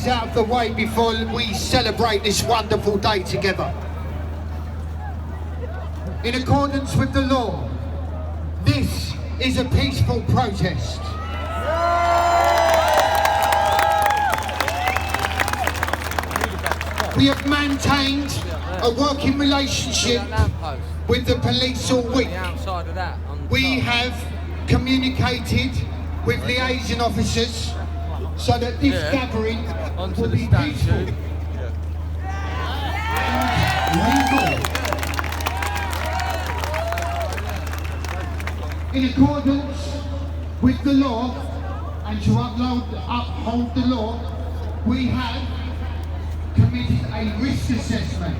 formalities out of the way before we celebrate this wonderful day together. In accordance with the law, this is a peaceful protest. We have maintained a working relationship with the police all week. We have communicated with liaison officers so that this gathering will be peaceful and legal. In accordance with the law and to uphold the law, we have committed a risk assessment.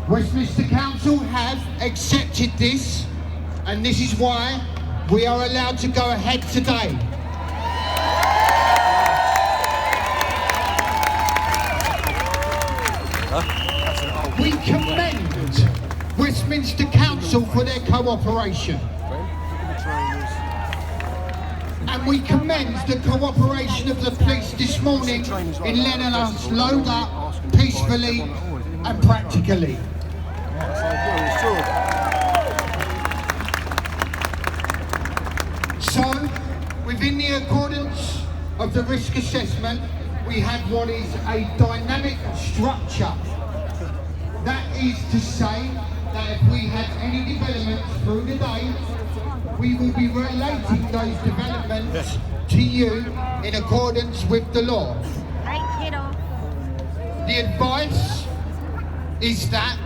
Westminster Council have accepted this, and this is why we are allowed to go ahead today. We commend Westminster Council for their cooperation. And we commend the cooperation of the police this morning in letting us load up peacefully and practically. So, within the accordance of the risk assessment, we have what is a dynamic structure. That is to say that if we have any developments through the day, we will be relating those developments to you in accordance with the law. The advice is that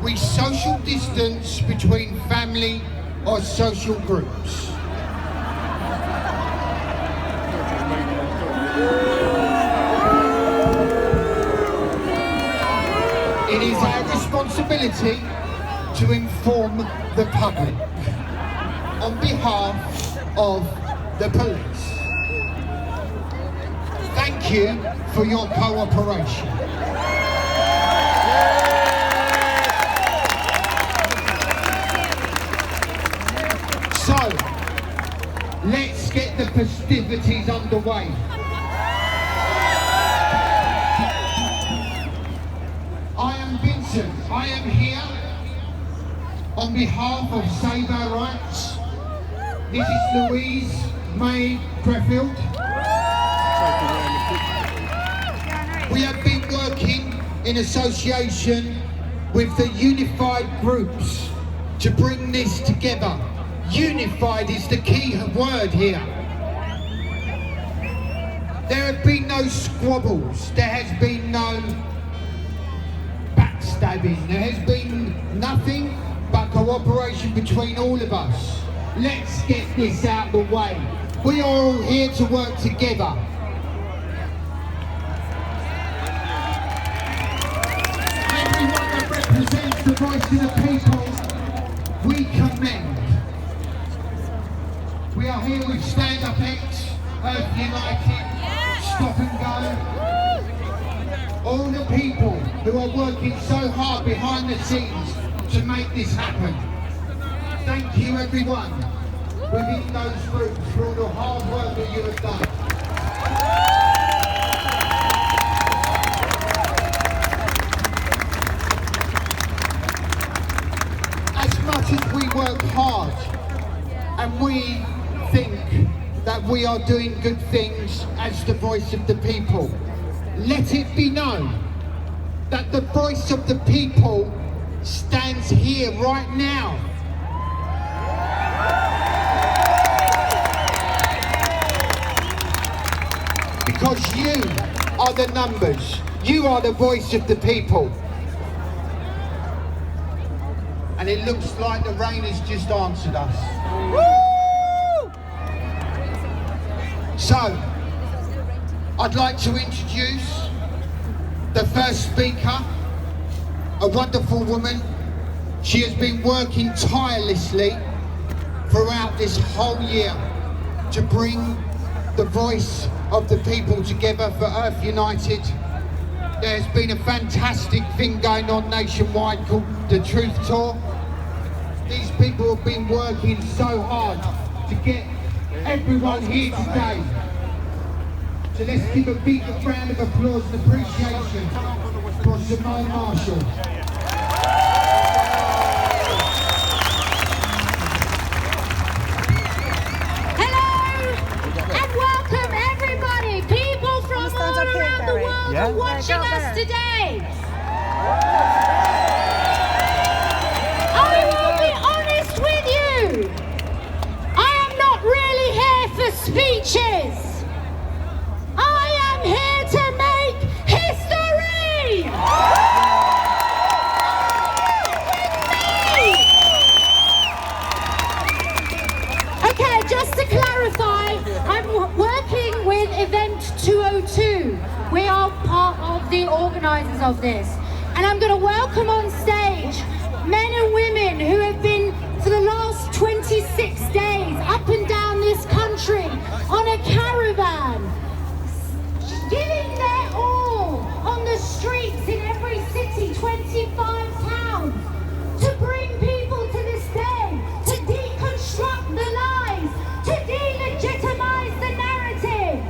we social distance between family or social groups. It is our responsibility to inform the public on behalf of the police. Thank you for your cooperation. So, let's get the festivities underway. I am Vincent. I am here on behalf of Save Our Rights. This is Louise May Treffield. We have been working in association with the unified groups to bring this together. Unified is the key word here. There have been no squabbles, there has been no backstabbing, there has been nothing but cooperation between all of us. Let's get this out of the way. We are all here to work together. Everyone that represents the voice of the people, we commend. We are here with Stand Up X, Earth United, Stop and Go. All the people who are working so hard behind the scenes to make this happen. Thank you everyone within those groups for all the hard work that you have done. As much as we work hard and we think that we are doing good things as the voice of the people, let it be known that the voice of the people stands here right now. Because you are the numbers, you are the voice of the people. And it looks like the rain has just answered us. Woo! So, I'd like to introduce the first speaker, a wonderful woman. She has been working tirelessly throughout this whole year to bring the voice of the people together for Earth United. There's been a fantastic thing going on nationwide called the Truth Tour. These people have been working so hard to get everyone here today. So let's give a big round of applause and appreciation for Simone Marshall. Are watching us today. I will be honest with you. I am not really here for speeches. I am here to make history. With me. Okay, just to clarify, I'm working with Event 202. We are part of the organisers of this. And I'm going to welcome on stage men and women who have been, for the last 26 days, up and down this country on a caravan, giving their all on the streets in every city, 25 towns, to bring people to this day, to deconstruct the lies, to delegitimise the narrative.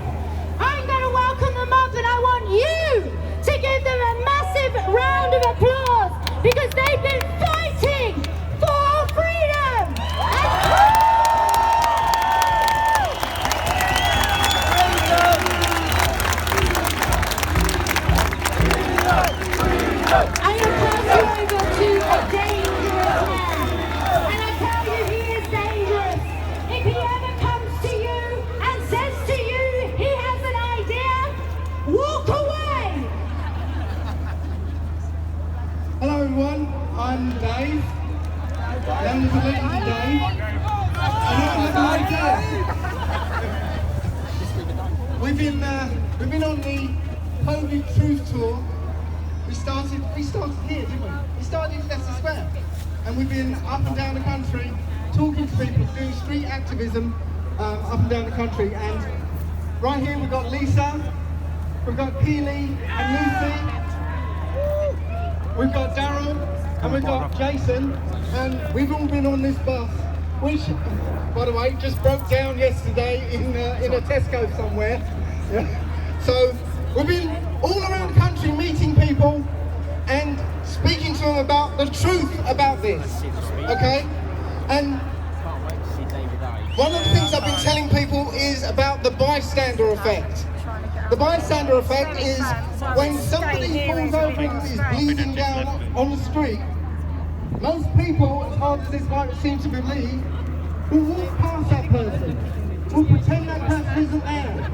I'm going to welcome them up, and I want you to give them a massive round of applause because they've been fighting for our freedom. I am passing over to a dangerous man, and I tell you he is dangerous. If he ever comes to you and says to you he has an idea, walk away! Hello everyone, I'm Dave. Known as the Legendary Dave. And I have an idea. We've been on the COVID Truth Tour. We started here, didn't we? We started in Leicester Square. And we've been up and down the country, talking to people, doing street activism up and down the country. And right here we've got Lisa, we've got Keely and Lucy, we've got Daryl, and we've got Jason, and we've all been on this bus, which, by the way, just broke down yesterday in a Tesco somewhere. Yeah. So we've been all around the country meeting people and speaking to them about the truth about this, okay? And one of the things I've been telling people is about the bystander effect. The bystander effect is when somebody falls over and is bleeding down on the street, most people, as hard as this might seem to believe, will walk past that person, will pretend that person isn't there,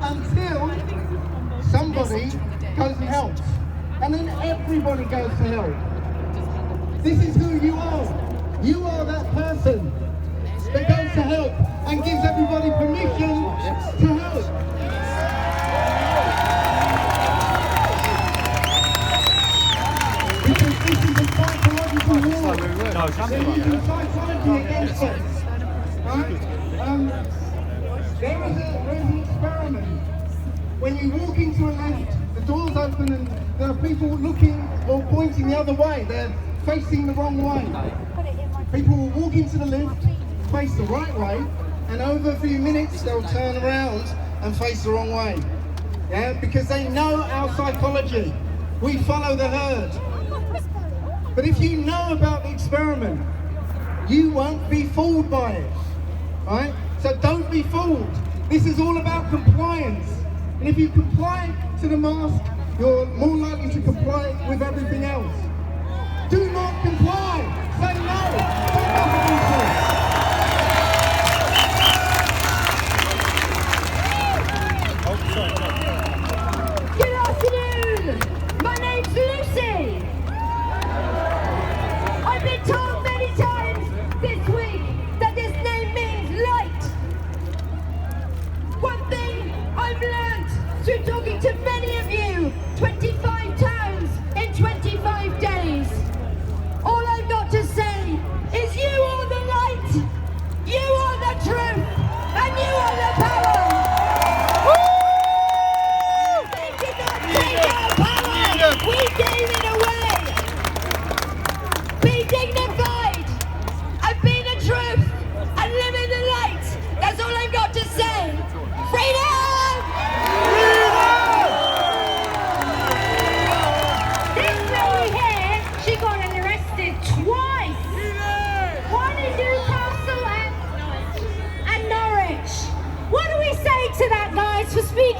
until somebody goes and helps. And then everybody goes to help. This is who you are. You are that person that goes to help and gives everybody permission to help. Because this is a psychological war. They're using psychology against us. Right? There is an experiment. When you walk into a lift, the doors open and there are people looking or pointing the other way. They're facing the wrong way. People will walk into the lift, face the right way, and over a few minutes they'll turn around and face the wrong way. Yeah, because they know our psychology. We follow the herd. But if you know about the experiment, you won't be fooled by it. Right? So don't be fooled. This is all about compliance. And if you comply to the mask, you're more likely to comply with everything else. Do not comply. Say no. Say no. Good afternoon. My name's Lucy. I've been told many times this week that this name means light. One thing I've learned through talking to many of you, 25 towns in 25 days.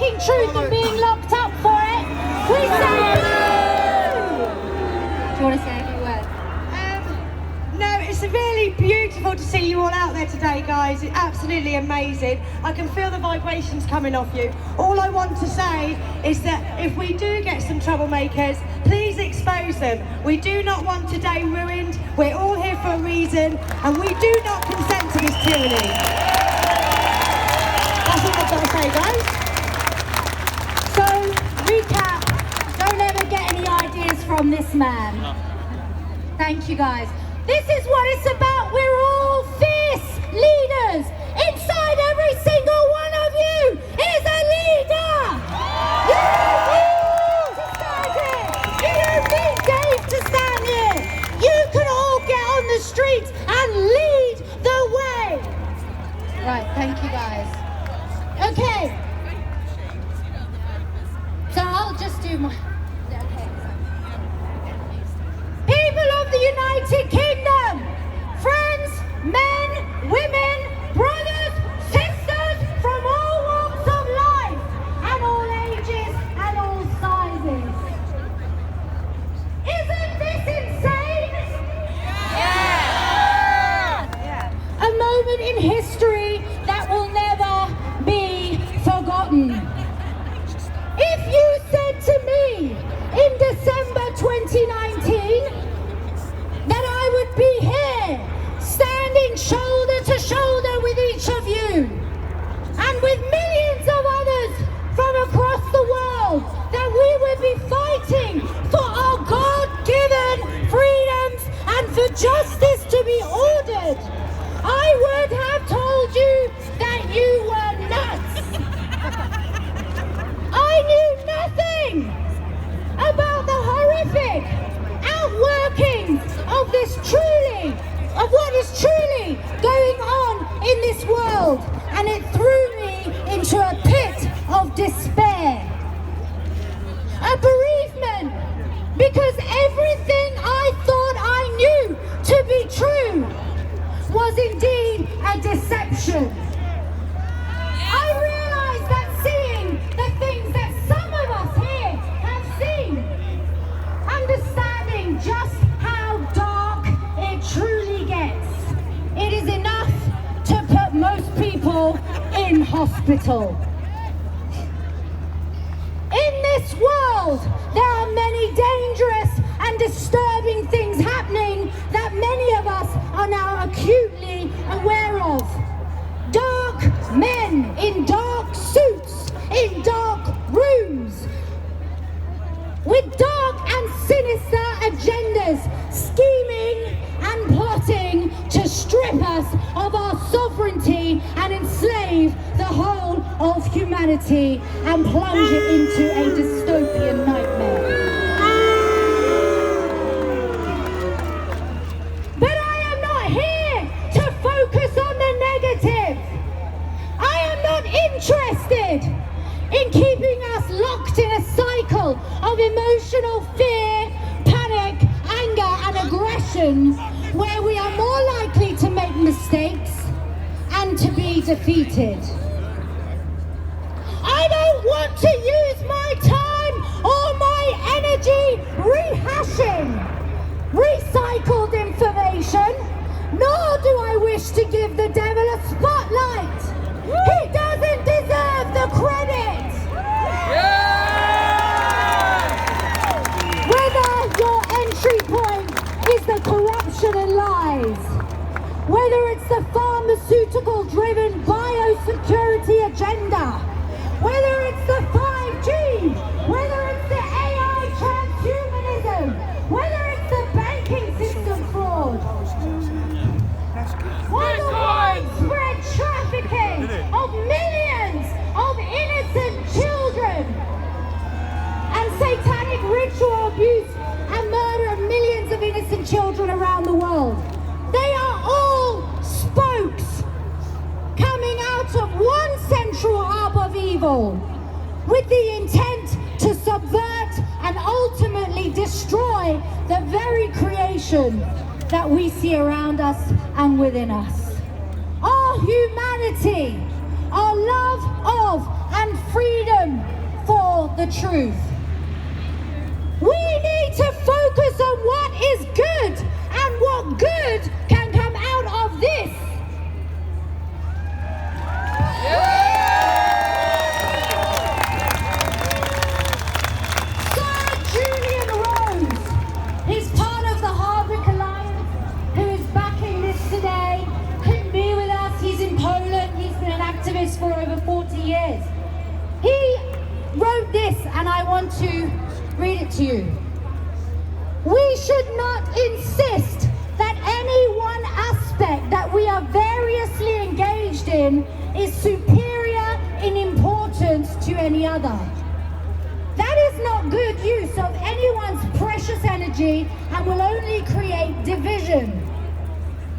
speaking truth and being locked up for it, we say boo! Do you want to say a few words? No, it's really beautiful to see you all out there today, guys. It's absolutely amazing. I can feel the vibrations coming off you. All I want to say is that if we do get some troublemakers, please expose them. We do not want today ruined. We're all here for a reason, and we do not consent to this tyranny. That's all I've got to say, guys. So, recap, don't ever get any ideas from this man. Thank you, guys. This is what it's about. We're all fierce leaders. Inside every single one of you is a leader. You don't need to stand here. You don't need Dave to stand here. You can all get on the streets and lead the way. Right, thank you, guys. Okay. So I'll just do my... People of the United Kingdom, friends, men, women, brothers, sisters from all walks of life and all ages and all sizes. Isn't this insane? Yeah! A moment in history that will never be forgotten. If you said to me in December 2019 that I would be here standing shoulder to shoulder with each of you and with millions of others from across the world, that we would be fighting for our God-given freedoms and for justice to be ordered, I would have told you that you were nuts. I knew nothing about the horrific outworkings of what is truly going on in this world, and it threw me into a pit of despair. A bereavement, because everything I thought I knew to be true was indeed a deception. I realized that seeing the things that some of us here have seen, understanding just how dark it truly gets, it is enough to put most people in hospital. In this world, there are many dangerous and disturbing things happening that many of us are now acutely aware of. Dark men in dark suits, in dark rooms, with dark and sinister agendas, scheming and plotting to strip us of our sovereignty and enslave the whole of humanity and plunge it into a dystopian nightmare. But I am not here to focus on the negative. I am not interested in keeping us locked in a cycle of emotional fear, panic, anger and aggression, where we are more likely to make mistakes and to be defeated. I don't want to use my time or my energy rehashing recycled information, nor do I wish to give the devil a spotlight. He doesn't deserve the credit. Whether your entry point is the corruption and lies, whether it's the pharmaceutical-driven biosecurity agenda, whether it's the 5G, whether it's the AI transhumanism, whether it's the banking system fraud, or the widespread trafficking of millions of innocent children, and satanic ritual abuse and murder of millions of innocent children around the world. They are all spokes coming out of one central hub of evil, with the intent to subvert and ultimately destroy the very creation that we see around us and within us. Our humanity, our love of and freedom for the truth. We need to focus on what is good and what good can come out of this. Sir Julian Rose is part of the Hardwick Alliance, who is backing this today. Couldn't be with us. He's in Poland. He's been an activist for over 40 years. He wrote this, and I want to read it to you. We should not insist that any one aspect that we are variously engaged in is superior in importance to any other. That is not good use of anyone's precious energy and will only create division.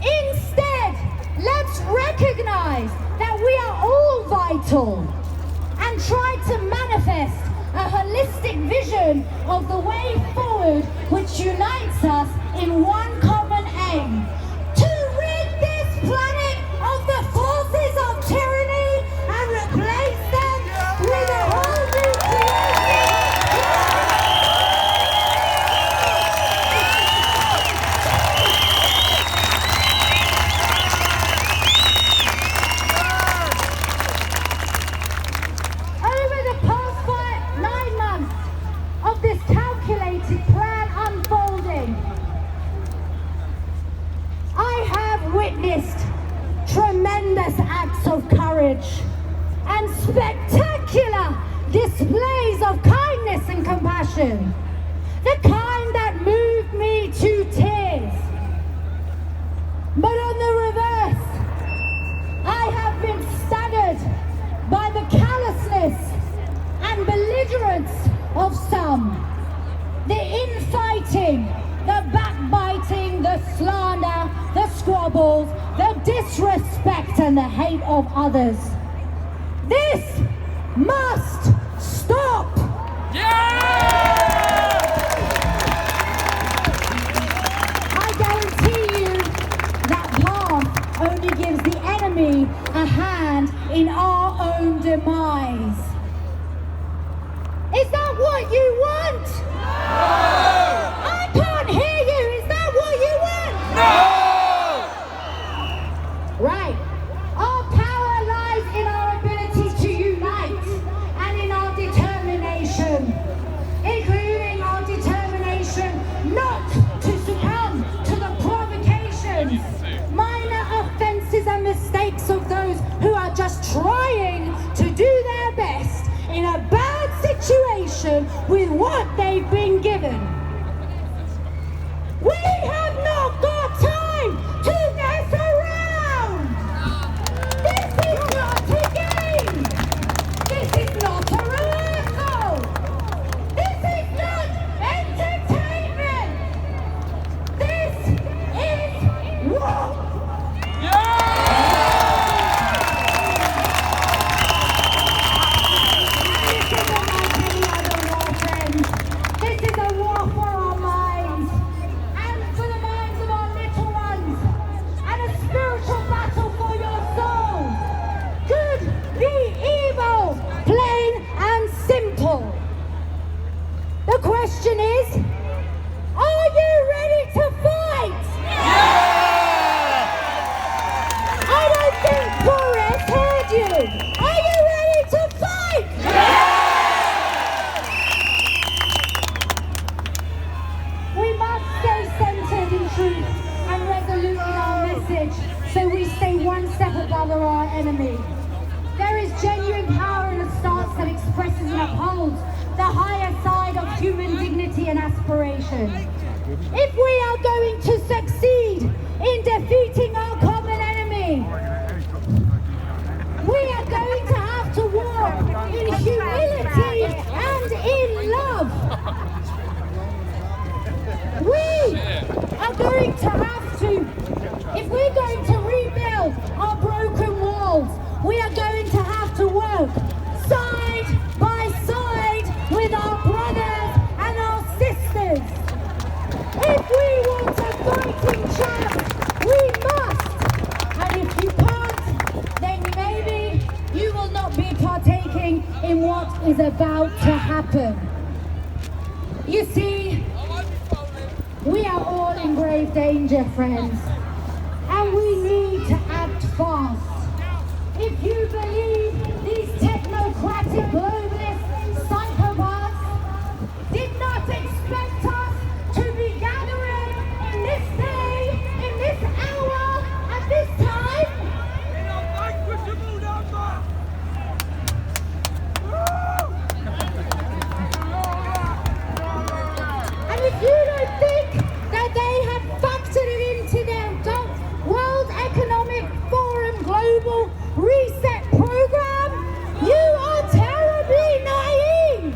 Instead, let's recognize that we are all vital and try to manifest a holistic vision of the way forward which unites us in one common aim: to rid this planet of the forces of tyranny and replace them with a whole new Over the past 9 months of this calculated plan unfolding, I have witnessed tremendous acts of courage and spectacular displays of kindness and compassion, the kind that moved me to tears. But on the reverse, I have been staggered by the callousness and belligerence of some, the infighting, the backbiting, the slander, the squabbles, the disrespect and the hate of others. This must stop! I guarantee you that path only gives the enemy a hand in our own demise. Is that what you want? No! I can't hear you. Is that what you want? No! Right. Our power lies in our ability to unite and in our determination, including our determination not to succumb to the provocations, minor offences and mistakes of those who are just trying to do their best in a bad situation with what they've been given. We have not got time to mess around. This is not a game. This is not a rehearsal. This is not entertainment. This is war. This is a war for our minds and for the minds of our little ones, and a spiritual battle for your soul. Good be evil, plain and simple. The question is, are you ready to fight? I don't think Boris heard you. Are you ready to fight? We must stay centered in truth and resolute in our message, so we stay one step above our enemy. There is genuine power in a stance that expresses and upholds the higher side of human dignity and aspiration. If we are going to succeed in defeating our common enemy, we are going to have to walk in humility and in love. We are going to have to, if we're going to rebuild our broken walls, we are going to have to work side by side with our brothers and our sisters. If we want a fighting chance, we must. And if you can't, then maybe you will not be partaking happen. You see, we are all in grave danger, friends, and we need to act fast. If you believe these technocratic globalist psychopaths did not expect us to be gathering in this day, in this hour, at this time, and if you don't think that they have factored it into their World Economic Forum Global Reset Program, you are terribly naive.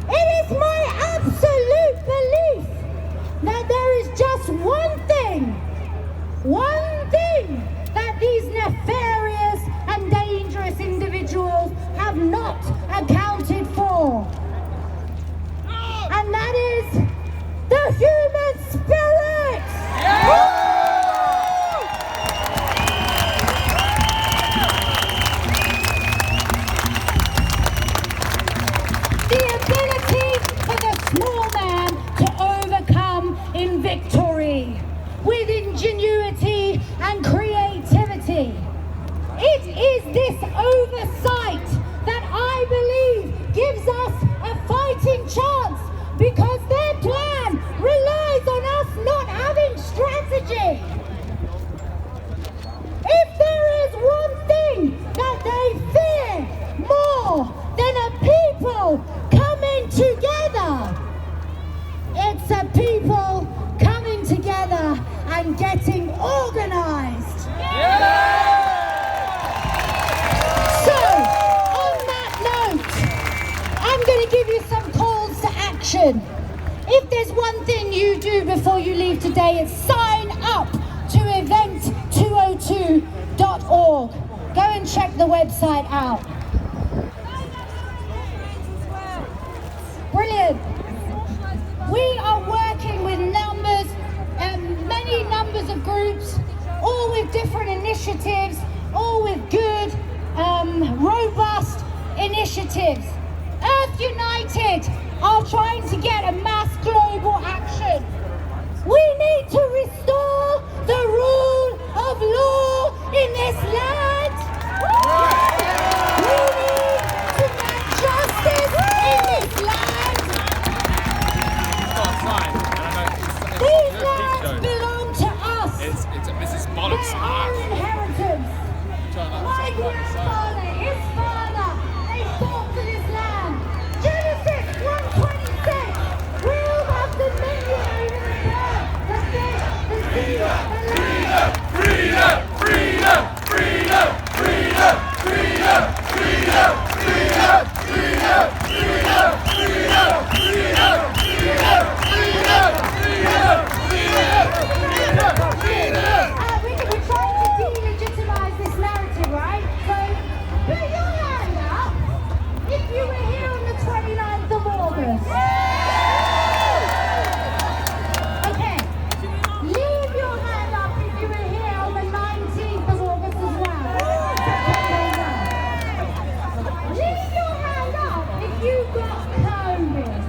It is my absolute belief that there is just one thing that these nefarious and dangerous individuals have not accounted for. And that is the human spirit! The ability for the small man to overcome in victory, with ingenuity and creativity. It is this oversight that I believe gives us a fighting chance, because their plan relies on us not having strategy. If there is one thing that they fear more than a people coming together, it's a people coming together and getting organized. So, on that note, I'm going to give you some calls to action. If there's one thing you do before you leave today, it's sign up to event202.org. Go and check the website out. Brilliant. We are working with many numbers of groups, all with different initiatives, all with good, robust initiatives. Earth United are trying to get a mass global action. We need to restore the rule of law in this land. We need to get justice in this land. These lands belong to us. Mrs. Bollocks. They're our inheritance. My grandfather, his father, they fought for this land. Genesis 1:26. We'll have dominion over the earth, the fish, the sea, the land. Freedom! Freedom! Freedom! Freedom! Freedom! Freedom! Freedom! Freedom! Freedom! Freedom! Freedom! Freedom! Freedom! Freedom! We're trying to delegitimize this narrative, right? So, put your hand up if you were here on the 29th of August. Okay. Leave your hand up if you were here on the 19th of August as well. Leave your hand up if you got COVID.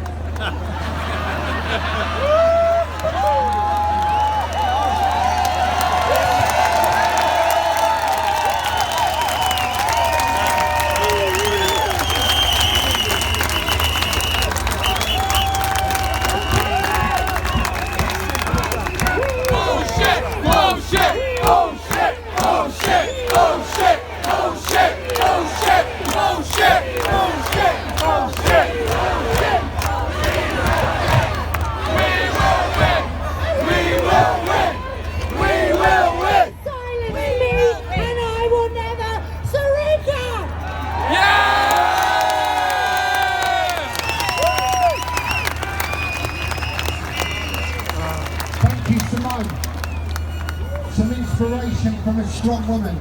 Some inspiration from a strong woman.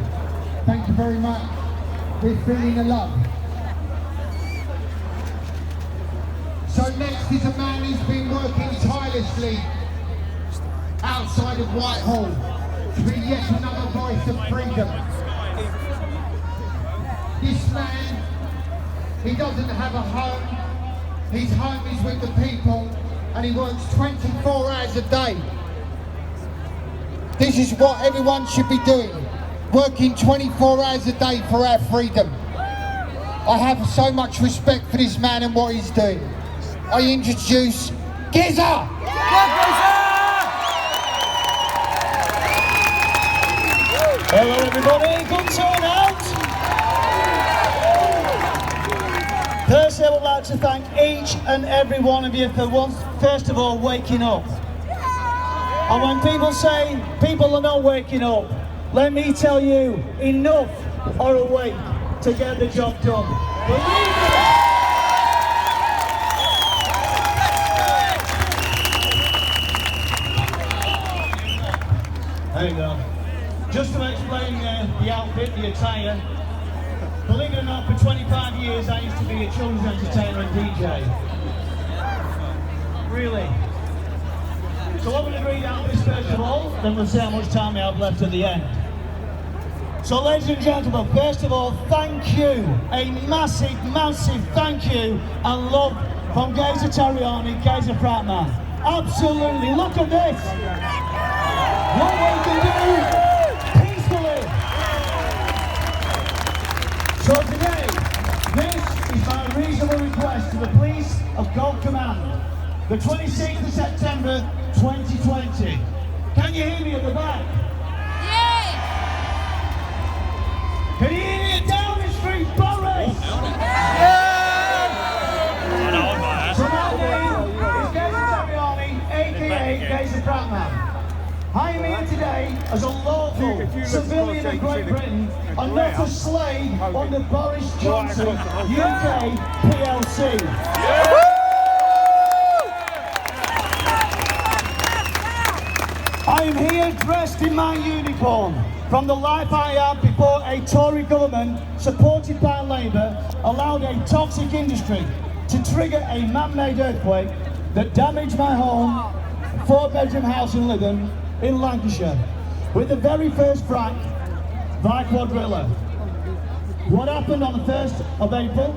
Thank you very much. We're feeling the love. So next is a man who's been working tirelessly outside of Whitehall to be yet another voice of freedom. This man He doesn't have a home. His home is with the people, and he works 24 hours a day. This is what everyone should be doing. Working 24 hours a day for our freedom. I have so much respect for this man and what he's doing. I introduce Gizza! Hello everybody, good turnout! Firstly, I would like to thank each and every one of you for first of all waking up. And when people say people are not waking up, let me tell you, enough are awake to get the job done. Believe me. There you go. Just to explain the outfit, the attire, believe it or not, for 25 years I used to be a children's entertainer and DJ. Really. So I'm going to read out this first of all, then we'll see how much time we have left at the end. So ladies and gentlemen, first of all, thank you, a massive, massive thank you and love from Geza Tariani, Geza Prattman. Absolutely, look at this. What we can do peacefully. So today, this is my reasonable request to the police of Gold Command. The 26th of September 2020. Can you hear me at the back? Yeah! Can you hear me down the street, Boris? So my name is Geza Tariani, aka Geza Prattman. I am here today as a lawful civilian of Great Britain and not a slave under Boris Johnson, UK PLC. I am here dressed in my uniform from the life I had before a Tory government supported by Labour allowed a toxic industry to trigger a man-made earthquake that damaged my home, 4-bedroom house in Lytham in Lancashire with the very first frack by Quadrilla. What happened on the 1st of April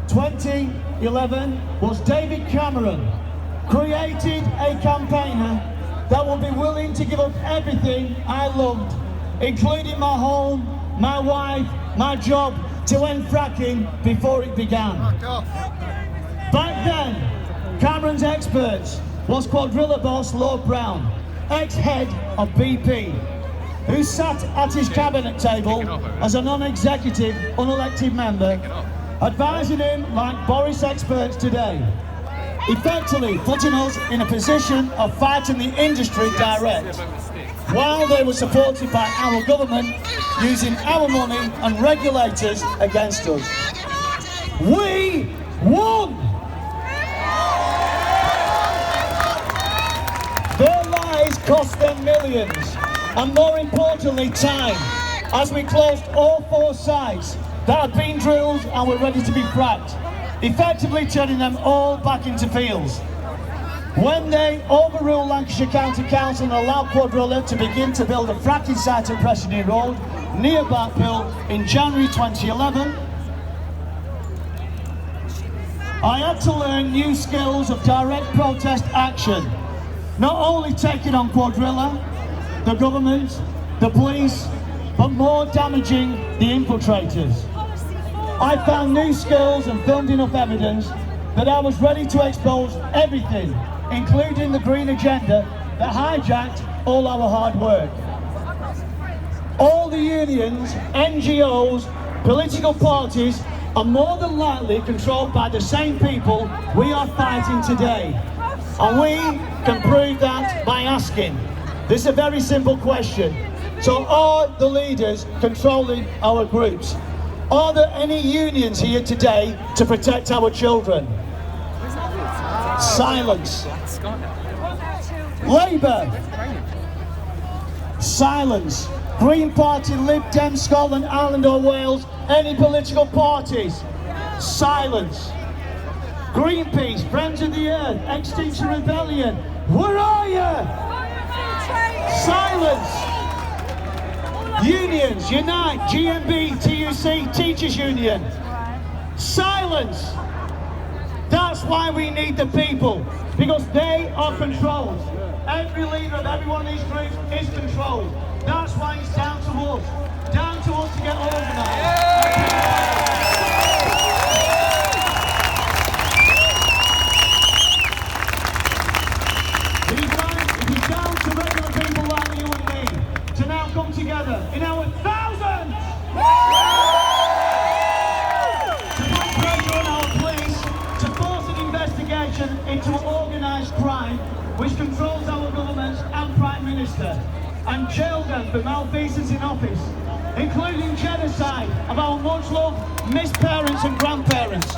2011 was David Cameron created a campaigner that would be willing to give up everything I loved, including my home, my wife, my job, to end fracking before it began. Back then, Cameron's experts was Quadrilla boss Lord Brown, ex-head of BP, who sat at his cabinet table as a non-executive, unelected member, advising him like Boris experts today, effectively putting us in a position of fighting the industry direct, while they were supported by our government using our money and regulators against us. We won! Their lies cost them millions, and more importantly time, as we closed all 4 sites that had been drilled and were ready to be fracked, effectively turning them all back into fields. When they overruled Lancashire County Council and allowed Quadrilla to begin to build a fracking site at Preston Road near Blackpool in January 2011, I had to learn new skills of direct protest action. Not only taking on Quadrilla, the government, the police, but more damaging the infiltrators. I found new skills and filmed enough evidence that I was ready to expose everything, including the green agenda that hijacked all our hard work. All the unions, NGOs, political parties are more than likely controlled by the same people we are fighting today. And we can prove that by asking. This is a very simple question. So are the leaders controlling our groups? Are there any unions here today to protect our children? Silence. Labour. Silence. Green Party, Lib Dem, Scotland, Ireland or Wales, any political parties? Silence. Greenpeace, Friends of the Earth, Extinction Rebellion, where are you? Silence. Unions, Unite, GMB, TUC, Teachers Union, Silence! That's why we need the people, because they are controlled. Every leader of every one of these groups is controlled. That's why it's down to us to get organised. It is down to regular people like you and me to now come together in our thousands to put pressure on our police to force an investigation into organised crime which controls our government and Prime Minister, and jail them for malfeasance in office, including genocide of our much-loved missed parents and grandparents.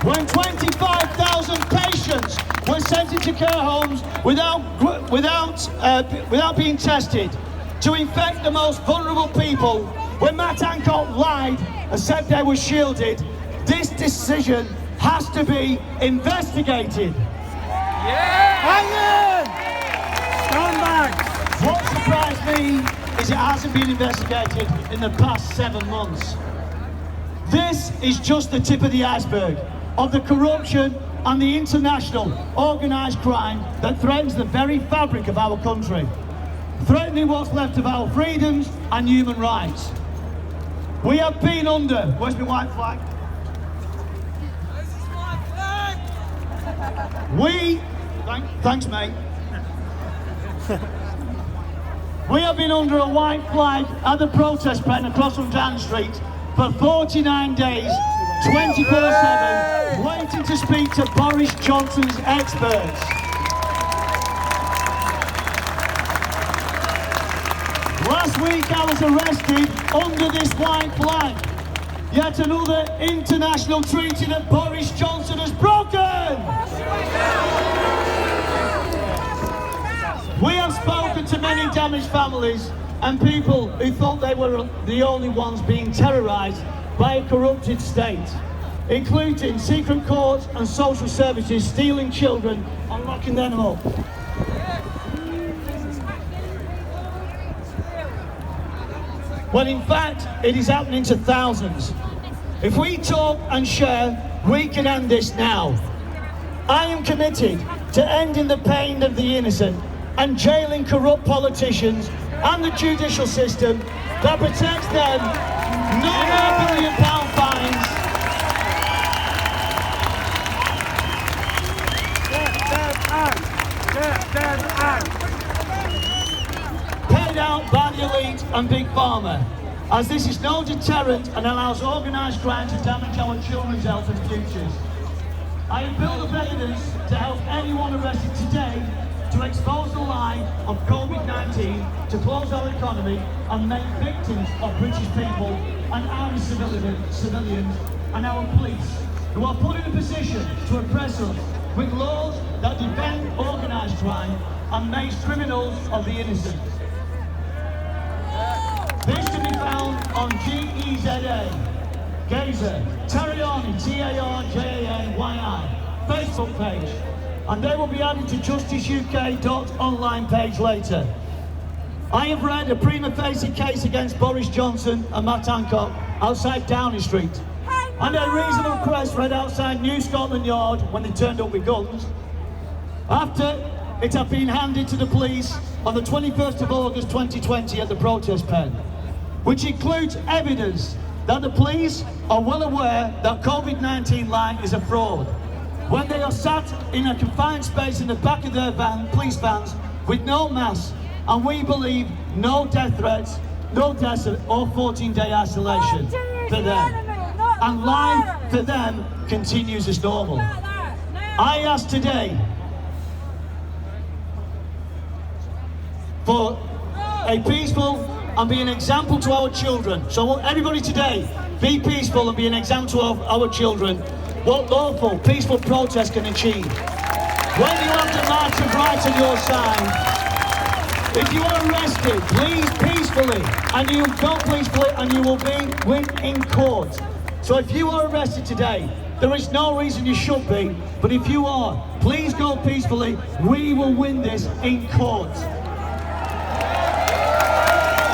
When 25,000 patients were sent into care homes without being tested to infect the most vulnerable people, when Matt Hancock lied and said they were shielded, this decision has to be investigated. What surprised me is it hasn't been investigated in the past 7 months. This is just the tip of the iceberg of the corruption and the international organised crime that threatens the very fabric of our country, threatening what's left of our freedoms and human rights. We have been under, where's my white flag? Thanks mate. We have been under a white flag at the protest pen across from Down Street for 49 days, 24/7, waiting to speak to Boris Johnson's experts. Last week I was arrested under this white flag. Yet another international treaty that Boris Johnson has broken. We have spoken to many damaged families and people who thought they were the only ones being terrorised by a corrupted state, including secret courts and social services stealing children and locking them up. When in fact it is happening to thousands. If we talk and share, we can end this now. I am committed to ending the pain of the innocent and jailing corrupt politicians and the judicial system that protects them. No more £1 billion fines. Paid out by the elite and Big Pharma, as this is no deterrent and allows organised crime to damage our children's health and futures. I have built up evidence to help anyone arrested today to expose the lie of COVID-19, to close our economy and make victims of British people and our civilians and our police, who are put in a position to oppress us with laws that defend organised crime and make criminals of the innocent. This can be found on GEZA, Gaza, Tariani, TARJANYI, Facebook page, and they will be added to justiceuk.online page later. I have read a prima facie case against Boris Johnson and Matt Hancock outside Downing Street, and a reasonable request read outside New Scotland Yard when they turned up with guns, after it had been handed to the police on the 21st of August 2020 at the protest pen, which includes evidence that the police are well aware that COVID-19 lie is a fraud, when they are sat in a confined space in the back of their police vans with no masks, and we believe no death threats, no deaths or 14-day isolation for them. And life for them continues as normal. I ask today for a peaceful and be an example to our children. So I want everybody today, be peaceful and be an example to our children what lawful, peaceful protest can achieve. When you have the march of right on your side, if you are arrested, please peacefully, and you go peacefully and you will win in court. So if you are arrested today, there is no reason you should be, but if you are, please go peacefully. We will win this in court.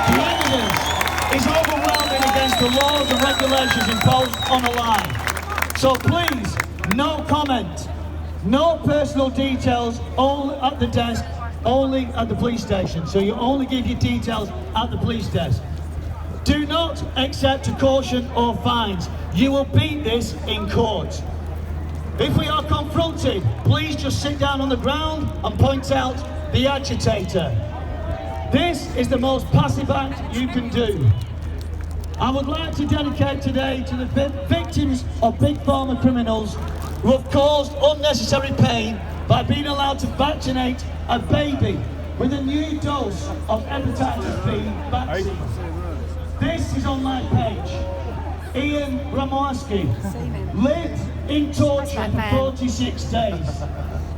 The evidence is overwhelming against the laws and regulations imposed on a lie. So please, no comment, no personal details, all at the desk, only at the police station. So you only give your details at the police desk. Do not accept a caution or fines. You will beat this in court. If we are confronted, please just sit down on the ground and point out the agitator. This is the most passive act you can do. I would like to dedicate today to the victims of big pharma criminals who have caused unnecessary pain by being allowed to vaccinate a baby with a new dose of hepatitis B vaccine. This is on my page. Ian Ramoski lived in torture for 46 days.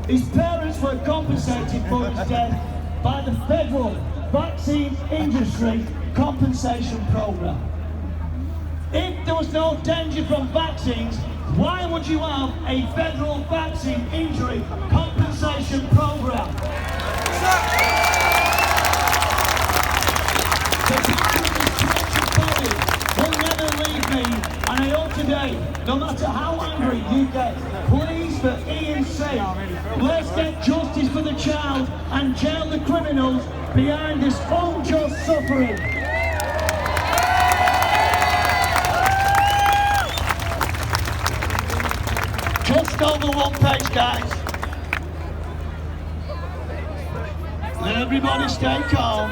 His parents were compensated for his death by the Federal Vaccine Industry Compensation Programme. If there was no danger from vaccines, why would you have a Federal Vaccine Injury Compensation Programme? Will never leave me, and I hope today, no matter how angry you get, please, for Ian's sake, let's get justice for the child and jail the criminals behind this unjust suffering. Just over one page, guys. Everybody stay calm.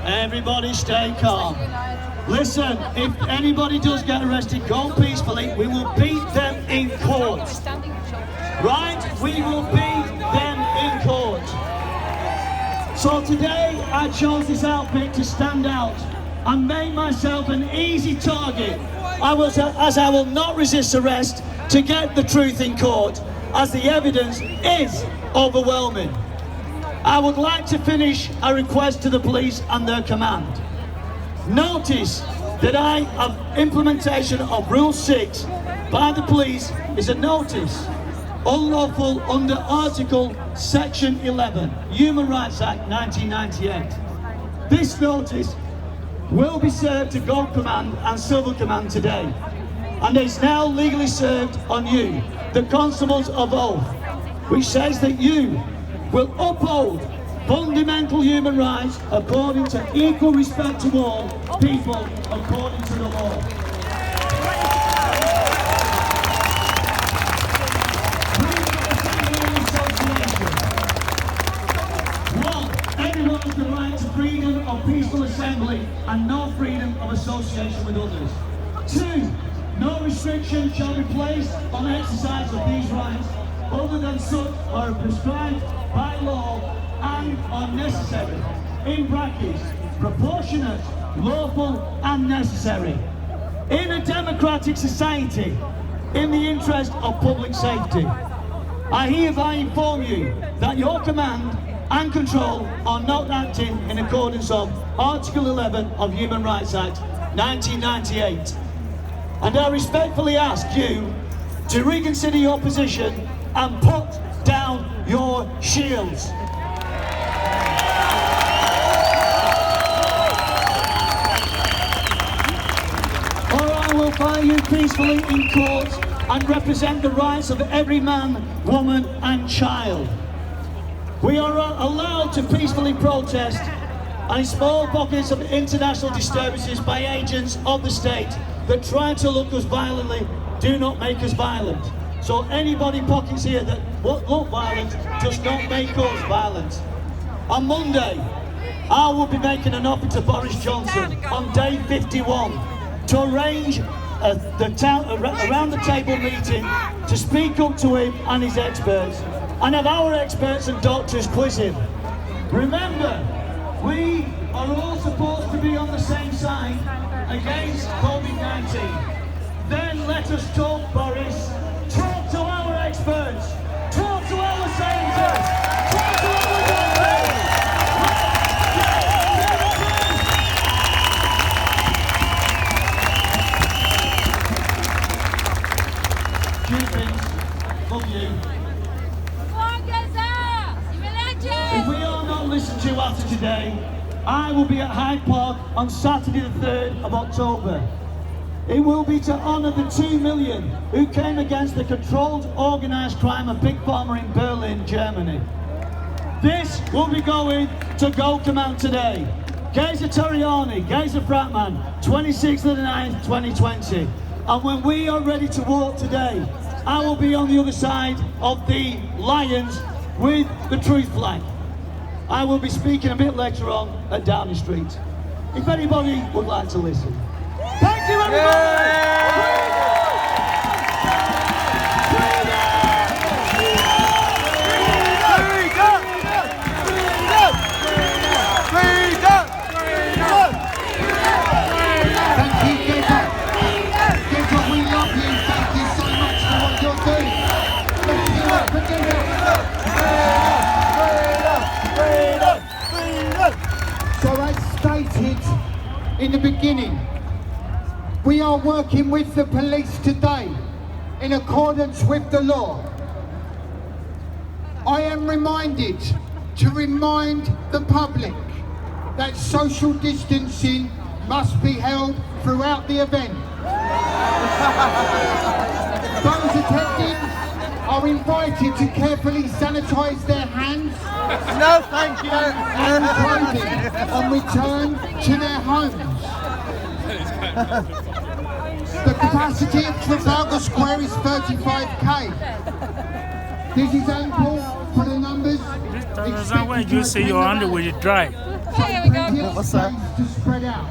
Everybody stay calm. Listen, if anybody does get arrested, go peacefully. We will beat them in court. Right? We will beat them in court. So today, I chose this outfit to stand out and make myself an easy target. As I will not resist arrest to get the truth in court, as the evidence is overwhelming. I would like to finish a request to the police and their command. Notice that I have implementation of Rule 6 by the police is a notice unlawful under Article Section 11, Human Rights Act 1998. This notice will be served to Gold Command and Civil Command today, and is now legally served on you, the Constables of Oath, which says that you will uphold fundamental human rights according to equal respect to all people according to the law. One, everyone has the right to freedom of peaceful assembly and no freedom of association with others. Two, no restriction shall be placed on exercise of these rights other than such are prescribed by law and are necessary, in brackets, proportionate, lawful and necessary, in a democratic society, in the interest of public safety. I hereby inform you that your command and control are not acting in accordance of Article 11 of Human Rights Act 1998. And I respectfully ask you to reconsider your position and put down your shields. Or I will fight you peacefully in court and represent the rights of every man, woman and child. We are allowed to peacefully protest, and in small pockets of international disturbances by agents of the state that try to look us violently do not make us violent. So anybody pockets here that look violent does not make us violent. On Monday, I will be making an offer to Boris Johnson on day 51 to arrange around the table meeting to speak up to him and his experts, and have our experts and doctors quiz him. Remember, we are all supposed to be on the same side against COVID-19. Then let us talk, Boris. Talk to our experts. Talk to our scientists. Talk to our doctors. Love you. If we are not listened to after today, I will be at Hyde Park on Saturday the 3rd of October. It will be to honour the 2 million who came against the controlled organised crime of Big Pharma in Berlin, Germany. This will be going to Gold Command today. Geza Toriani, Geza Bratman, 26th of the 9th, 2020. And when we are ready to walk today, I will be on the other side of the lions with the truth flag. I will be speaking a bit later on at Downing Street. If anybody would like to listen. Thank you, everybody! So as stated in the beginning, we are working with the police today in accordance with the law. I am reminded to remind the public that social distancing must be held throughout the event. Those attending are invited to carefully sanitise their hands No, thank you. and clothing and return to their homes. The capacity of Trafalgar Square is 35k. This is ample for the numbers. When you say your underwear is dry. What's that? To spread out.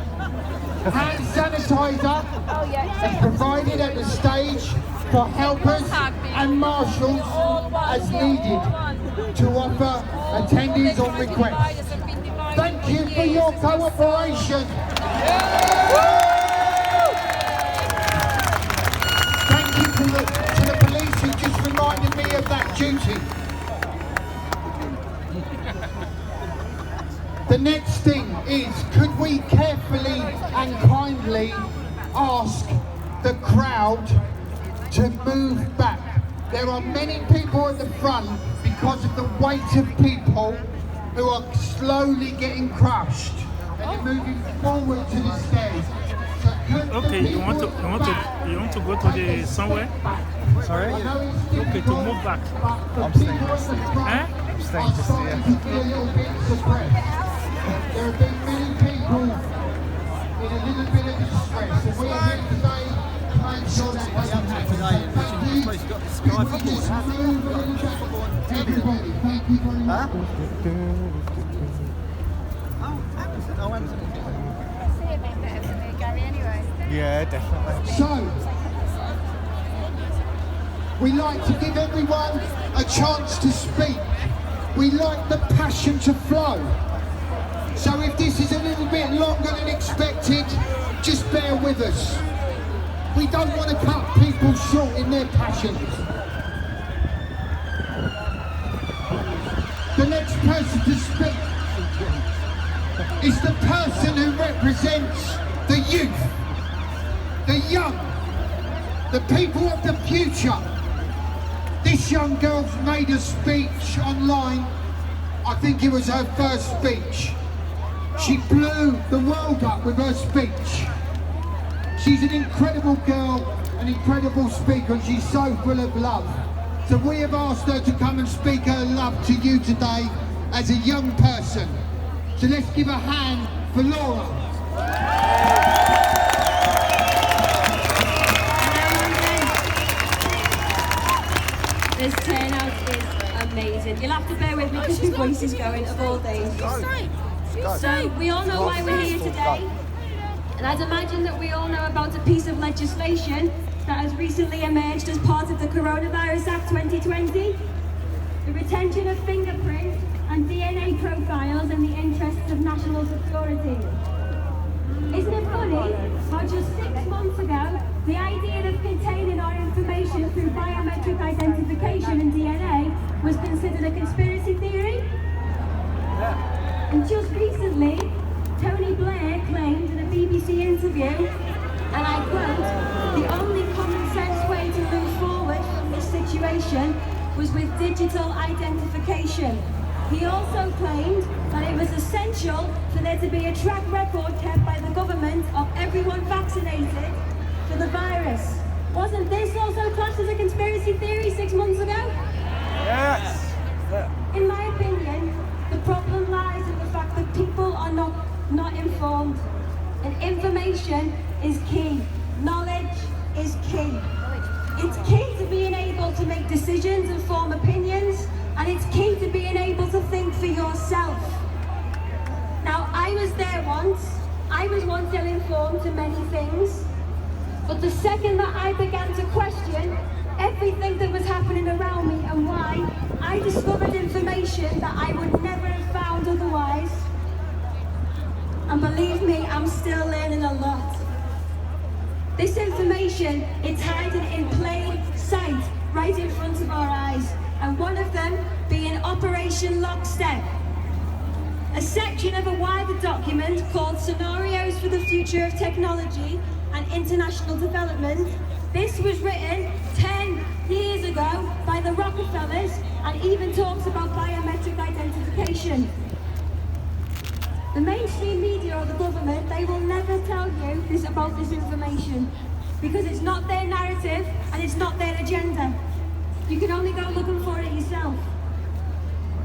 Hand sanitizer is provided at the stage for helpers and marshals as needed to offer attendees on request. Thank you for your cooperation. Thank you to the police who just reminded me of that duty. The next thing is, could we carefully and kindly ask the crowd to move back? There are many people at the front because of the weight of people who are slowly getting crushed and they're moving forward to the stairs. So could Okay, the you want to people back? go to the somewhere? Sorry? I know it's Okay, to move back. but the I'm people staying at the front Eh? I'm staying are to see starting to be a little bit suppressed. There have been many people in a little bit of distress, and we're here today to make sure that doesn't happen. So thank you. Could we just move a little bit? Everybody, thank you very much. Yeah, definitely. So, we like to give everyone a chance to speak. We like the passion to flow. So if this is a little bit longer than expected, just bear with us. We don't want to cut people short in their passions. The next person to speak is the person who represents the youth, the young, the people of the future. This young girl's made a speech online. I think it was her first speech. She blew the world up with her speech. She's an incredible girl, an incredible speaker, and she's so full of love. So we have asked her to come and speak her love to you today as a young person. So let's give a hand for Laura. This turnout is amazing. You'll have to bear with me because my voice is going of all days. So we all know why we're here today. And I'd imagine that we all know about a piece of legislation that has recently emerged as part of the Coronavirus Act 2020. The retention of fingerprints and DNA profiles in the interests of national security. Isn't it funny how just 6 months ago, the idea of containing our information through biometric identification and DNA was considered a conspiracy theory? And just recently, Tony Blair claimed in a BBC interview, and I quote, "The only common sense way to move forward from this situation was with digital identification." He also claimed that it was essential for there to be a track record kept by the government of everyone vaccinated for the virus. Wasn't this also classed as a conspiracy theory 6 months ago? Yes. In my opinion, the problem lies in the fact that people are not informed. And information is key. Knowledge is key. It's key to being able to make decisions and form opinions, and it's key to being able to think for yourself. Now, I was there once. I was once ill-informed to many things, but the second that I began to question everything that was happening around me and why, I discovered information that I would never have found otherwise. And believe me, I'm still learning a lot. This information, it's hiding in plain sight, right in front of our eyes, and one of them being Operation Lockstep, a section of a wider document called Scenarios for the Future of Technology and International Development. This was written 10 years ago by the Rockefellers and even talks about biometric identification. The mainstream media or the government, they will never tell you about this information because it's not their narrative and it's not their agenda. You can only go looking for it yourself.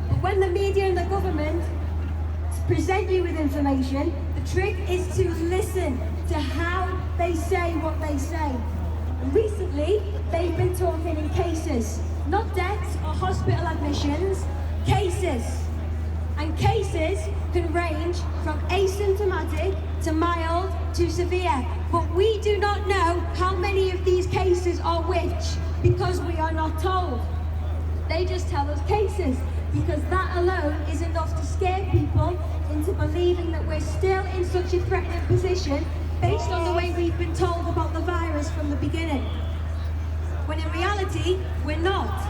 But when the media and the government present you with information, the trick is to listen to how they say what they say. And recently, they've been talking in cases, not deaths or hospital admissions, cases. And cases can range from asymptomatic to mild to severe. But we do not know how many of these cases are which because we are not told. They just tell us cases because that alone is enough to scare people into believing that we're still in such a threatening position based on the way we've been told about the virus from the beginning. When in reality, we're not.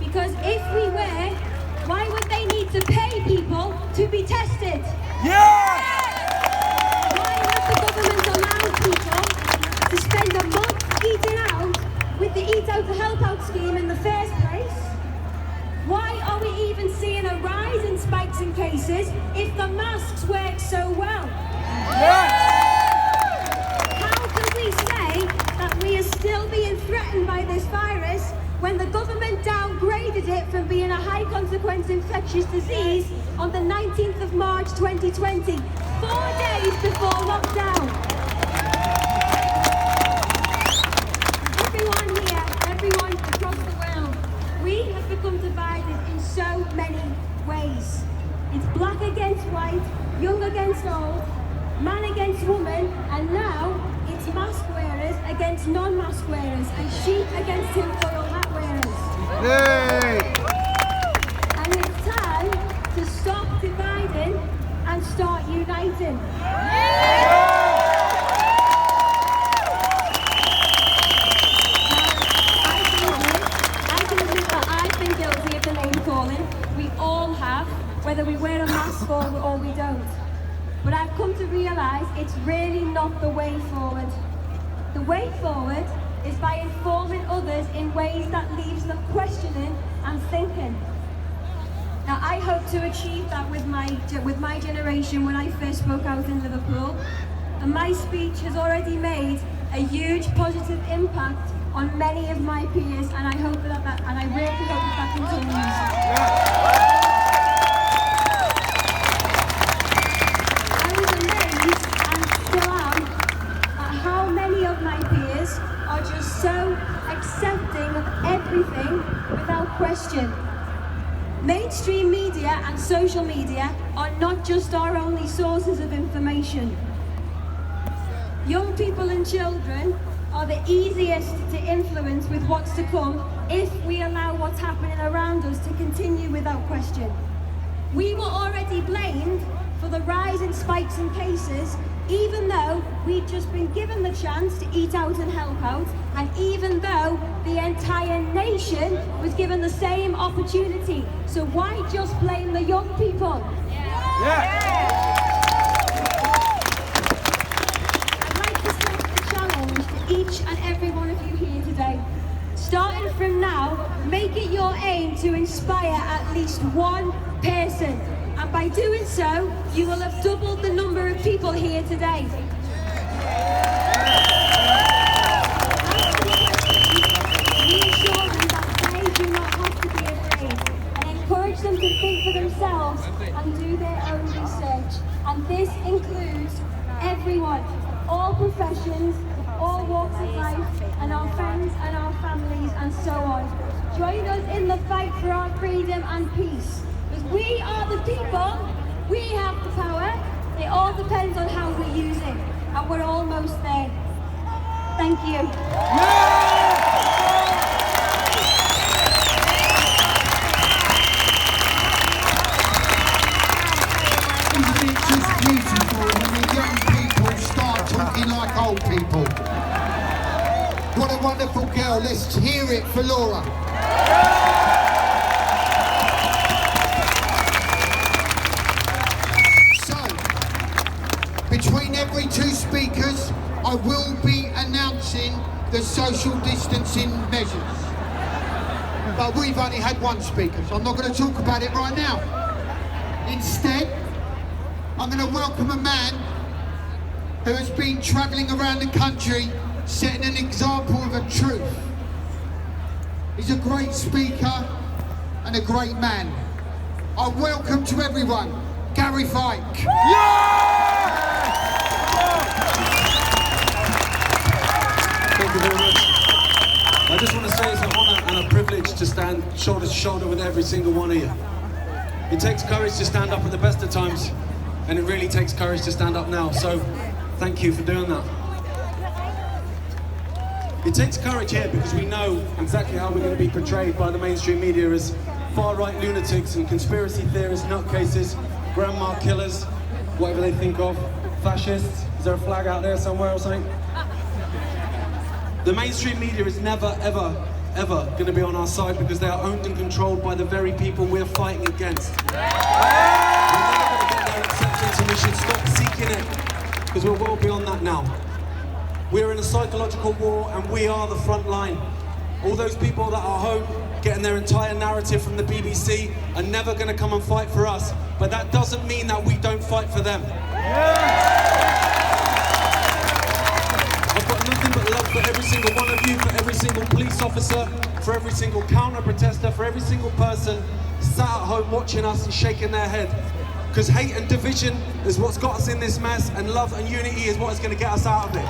Because if we were, why would they need to pay people to be tested? Yes! Why would the government allow people to spend a month eating out with the Eat Out to Help Out scheme in the first place? Why are we even seeing a rise in spikes in cases if the masks work so well? How can we say that we are still being threatened by this virus when the government downgraded it from being a high consequence infectious disease on the 19th of March 2020, 4 days before lockdown? Everyone here, everyone across the world, we have become divided in so many ways. It's black against white, young against old, man against woman, and now it's mask wearers against non-mask wearers, and sheep against tinfoil hat wearers. Yay! And it's time to stop dividing and start uniting. I can admit that I've been guilty of the name calling. We all have, whether we wear a mask or we don't. But I've come to realise it's really not the way forward. The way forward is by informing others in ways that leaves them questioning and thinking. Now, I hope to achieve that with my generation when I first spoke out in Liverpool. And my speech has already made a huge positive impact on many of my peers, and I hope and I really hope that continues. I was amazed and still am at how many of my peers are just so accepting of everything without question. Mainstream media and social media are not just our only sources of information. Young people and children are the easiest to influence with what's to come if we allow what's happening around us to continue without question. We were already blamed for the rise in spikes in cases, even though we'd just been given the chance to eat out and help out, and even though the entire nation was given the same opportunity. So why just blame the young people? I'd like to set a challenge to each and every one of you here today. Starting from now, make it your aim to inspire at least one person. And by doing so, you will have doubled the number of people here today. them to think for themselves and do their own research. And this includes everyone, all professions, all walks of life, and our friends and our families and so on. Join us in the fight for our freedom and peace. Because we are the people, we have the power. It all depends on how we use it. And we're almost there. Thank you. Isn't it just beautiful when the young people start talking like old people? What a wonderful girl. Let's hear it for Laura. So, between every two speakers, I will be announcing the social distancing measures. But we've only had one speaker, so I'm not going to talk about it right now. Instead, I'm going to welcome a man who has been travelling around the country setting an example of a truth. He's a great speaker and a great man. I welcome to everyone, Gary Fike. Thank you very much. I just want to say it's an honour and a privilege to stand shoulder to shoulder with every single one of you. It takes courage to stand up at the best of times, and it really takes courage to stand up now, so thank you for doing that. It takes courage here because we know exactly how we're going to be portrayed by the mainstream media as far-right lunatics and conspiracy theorists, nutcases, grandma killers, whatever they think of, fascists. Is there a flag out there somewhere or something? The mainstream media is never, ever, ever going to be on our side because they are owned and controlled by the very people we're fighting against. We're never going to get their acceptance, and we should stop seeking it because we're well beyond that now. We're in a psychological war and we are the front line. All those people that are home getting their entire narrative from the BBC are never going to come and fight for us, but that doesn't mean that we don't fight for them. I've got nothing but love for every single one of you, for every single police officer, for every single counter-protester, for every single person sat at home watching us and shaking their head. Because hate and division is what's got us in this mess, and love and unity is what is going to get us out of it.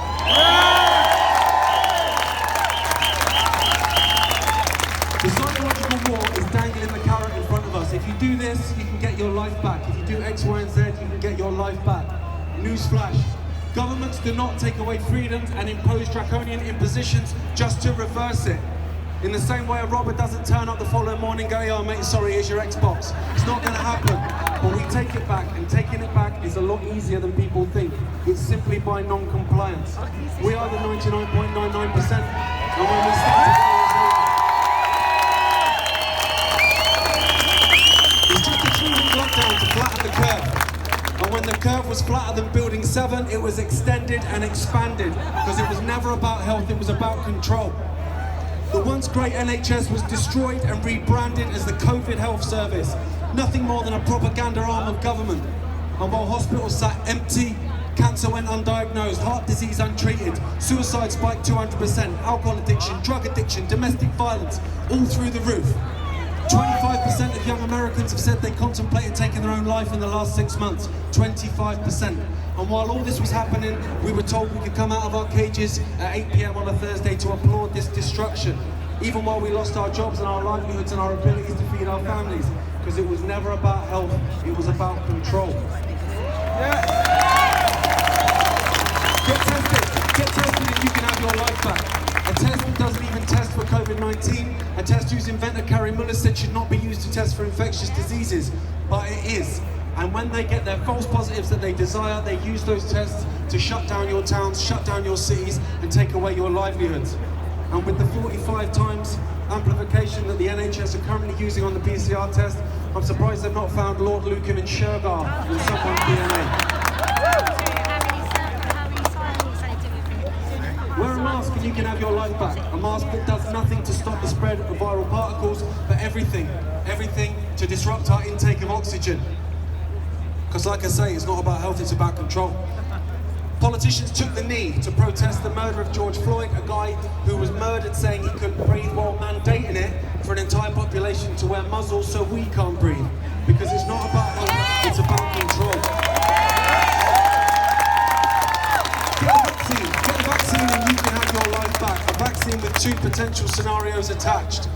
The psychological war is dangling the carrot in front of us. If you do this, you can get your life back. If you do X, Y, and Z, you can get your life back. Newsflash. Governments do not take away freedoms and impose draconian impositions just to reverse it. In the same way a robber doesn't turn up the following morning and go, "Oh mate, sorry, here's your Xbox." It's not going to happen. But we take it back, and taking it back is a lot easier than people think. It's simply by non-compliance. We are the 99.99%, and when we start to it's just a true lockdown to flatten the curve. And when the curve was flatter than Building 7, it was extended and expanded, because it was never about health, it was about control. The once great NHS was destroyed and rebranded as the COVID Health Service, nothing more than a propaganda arm of government. And while hospitals sat empty, cancer went undiagnosed, heart disease untreated, suicide spiked 200%, alcohol addiction, drug addiction, domestic violence, all through the roof. 25% of young Americans have said they contemplated taking their own life in the last 6 months. 25%. And while all this was happening, we were told we could come out of our cages at 8 p.m. on a Thursday to applaud this destruction, even while we lost our jobs and our livelihoods and our abilities to feed our families, because it was never about health, it was about control. Get tested and you can have your life back. A test that doesn't even test for COVID-19, a test whose inventor Carrie Muller said should not be used to test for infectious diseases, but it is. And when they get their false positives that they desire, they use those tests to shut down your towns, shut down your cities, and take away your livelihoods. And with the 45 times amplification that the NHS are currently using on the PCR test, I'm surprised they've not found Lord Lucan and Shergar in someone's DNA. Wear a mask and you can have your life back. A mask that does nothing to stop the spread of viral particles, but everything to disrupt our intake of oxygen. Because like I say, it's not about health, it's about control. Politicians took the knee to protest the murder of George Floyd, a guy who was murdered saying he couldn't breathe while mandating it for an entire population to wear muzzles so we can't breathe. Because it's not about health, it's about control. Get a vaccine and you can have your life back. A vaccine with two potential scenarios attached.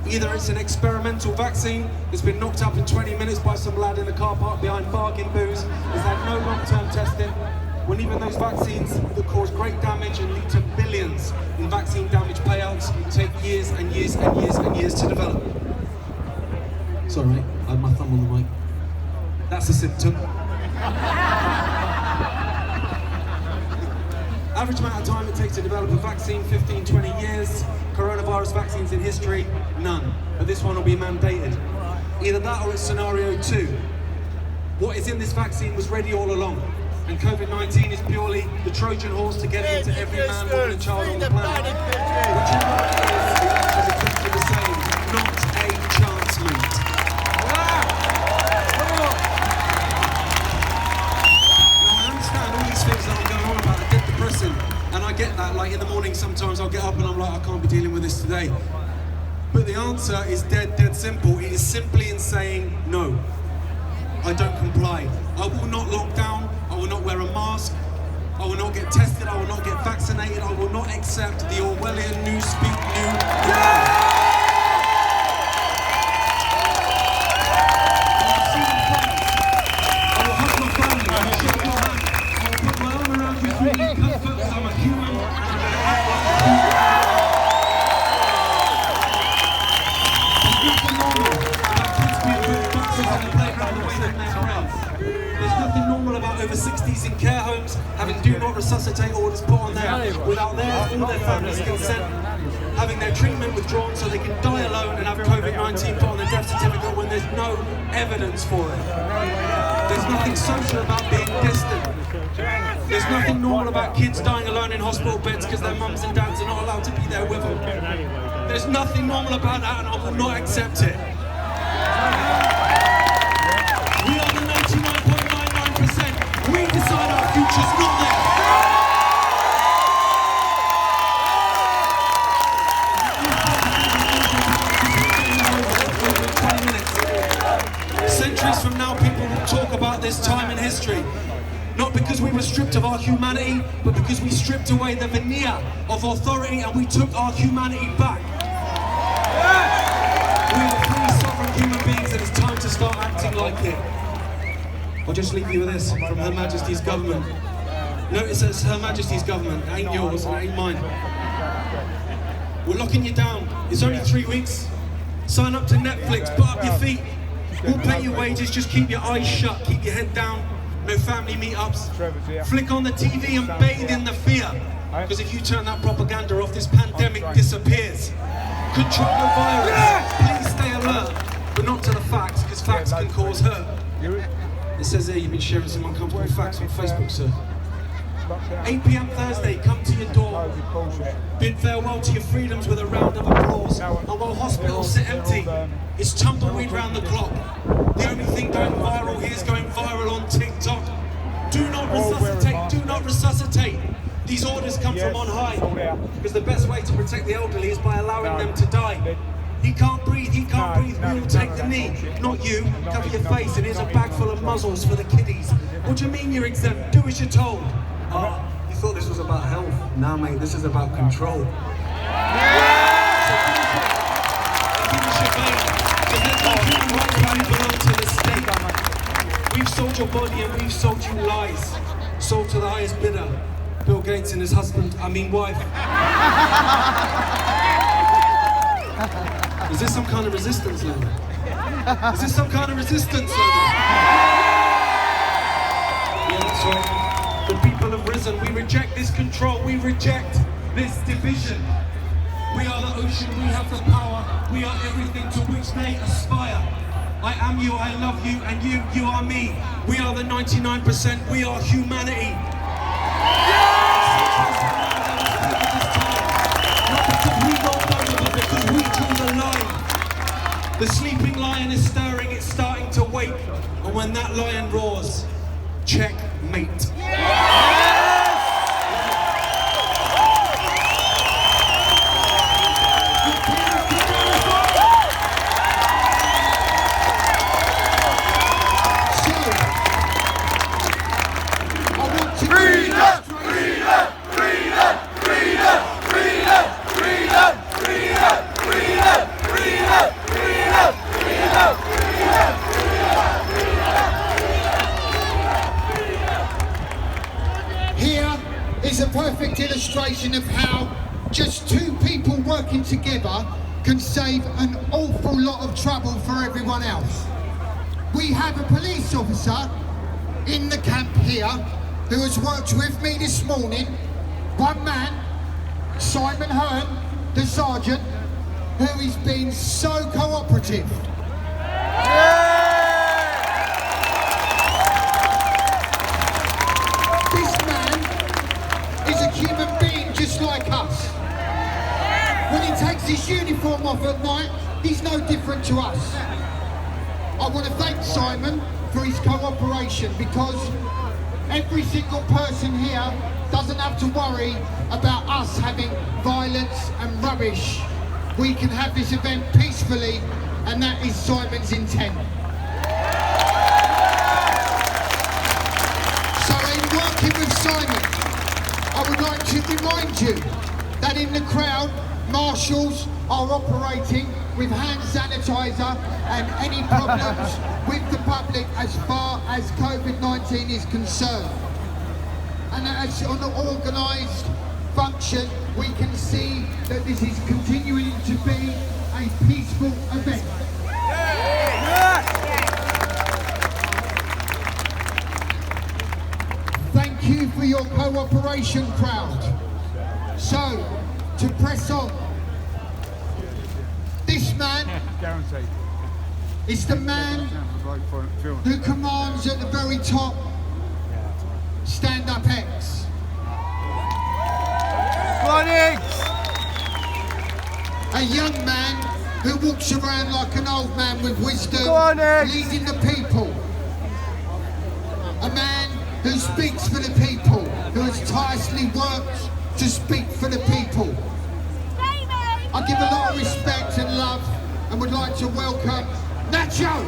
Either it's an experimental vaccine that's been knocked up in 20 minutes by some lad in a car park behind bargain booze, has had no long-term testing, when even those vaccines that cause great damage and lead to billions in vaccine damage payouts take years and years and years and years to develop. Sorry mate, I had my thumb on the mic. That's a symptom. Average amount of time it takes to develop a vaccine, 15, 20 years. Coronavirus vaccines in history, none. But this one will be mandated. Either that or it's scenario 2. What is in this vaccine was ready all along. And COVID-19 is purely the Trojan horse to get it into every man, woman and child on the planet. Whichever it is, the answer is exactly the same. Not a chance, mate. Now I understand all these things that I'm going on about are dead depressing. And I get that, like in the morning sometimes I'll get up and I'm like, I can't be dealing with this today. But the answer is dead simple. It is simply in saying no. I don't comply. I will not lock down. I will not wear a mask. I will not get tested. I will not get vaccinated. I will not accept the Orwellian new speak new. I will hug my family. I will shake your hand. I will put my arm around you through your comfort because I'm a human. And I'm going to act like a human. There's nothing normal about kids being put boxes on the playground away from their friends. There's nothing normal about over 60s in care homes having do not resuscitate orders put on them without theirs or their family's consent, having their treatment withdrawn so they can die alone and have COVID-19 put on their death certificate when there's no evidence for it. There's nothing social about being distant. There's nothing normal about kids dying alone in hospital beds because their mums and dads are not allowed to be there with them. There's nothing normal about that and I will not accept it. We are the 99.99%. We decide our futures, not theirs. Centuries from now, people will talk about this time in history. Not because we were stripped of our humanity, but because we stripped away the veneer of authority and we took our humanity back. We are free, sovereign human beings and it's time to start acting like it. I'll just leave you with this from Her Majesty's government. Notice it's Her Majesty's government, it ain't yours, it ain't mine. We're locking you down. It's only 3 weeks. Sign up to Netflix, put up your feet. We'll pay your wages, just keep your eyes shut, keep your head down. No family meetups. Flick on the TV and bathe in the fear. Because if you turn that propaganda off, this pandemic disappears. Control the virus. Please stay alert, but not to the facts, because facts can cause hurt. It says there you've been sharing some uncomfortable facts on Facebook, sir. 8 PM Thursday, come to your door. Bid farewell to your freedoms with a round of applause. And while hospitals sit empty, it's tumbleweed round the clock. The only thing going viral here is going viral on TikTok. Do not resuscitate, do not resuscitate. These orders come from on high. Because the best way to protect the elderly is by allowing them to die. He can't breathe, we will take the knee. Not you, cover your face and here's a bag full of muzzles for the kiddies. What do you mean you're exempt? Do as you're told. Oh, you thought this was about health? Nah mate, this is about control. So finish your vein, because there's no human rights when you belong to the state. We've sold your body and we've sold you lies. Sold to the highest bidder. Bill Gates and his wife. Is this some kind of resistance, Leonard? Is this some kind of resistance, Leonard? Yeah, that's right. The people have risen. We reject this control. We reject this division. We are the ocean. We have the power. We are everything to which they aspire. I am you, I love you, and you are me. We are the 99%. We are humanity. Not because we rolled over, but because we drew the line. The sleeping lion is stirring, it's starting to wake. And when that lion roars, checkmate. demonstration of how just two people working together can save an awful lot of trouble for everyone else. We have a police officer in the camp here who has worked with me this morning. One man, Simon Hearn, the sergeant, who has been so cooperative. This man is a human being just like us. When he takes his uniform off at night, he's no different to us. I want to thank Simon for his cooperation, because every single person here doesn't have to worry about us having violence and rubbish. We can have this event peacefully, and that is Simon's intent. So in working with Simon, I would like to remind you that in the crowd, marshals are operating with hand sanitizer and any problems with the public as far as COVID-19 is concerned. And as on an organised function, we can see that this is continuing to be a peaceful event. Thank you for your cooperation, crowd. So, to press on, this man is the man who commands at the very top Stand Up X. A young man who walks around like an old man with wisdom, leading the people. A man who speaks for the people, who has tirelessly worked to speak for the people. I give a lot of respect and love and would like to welcome Nacho!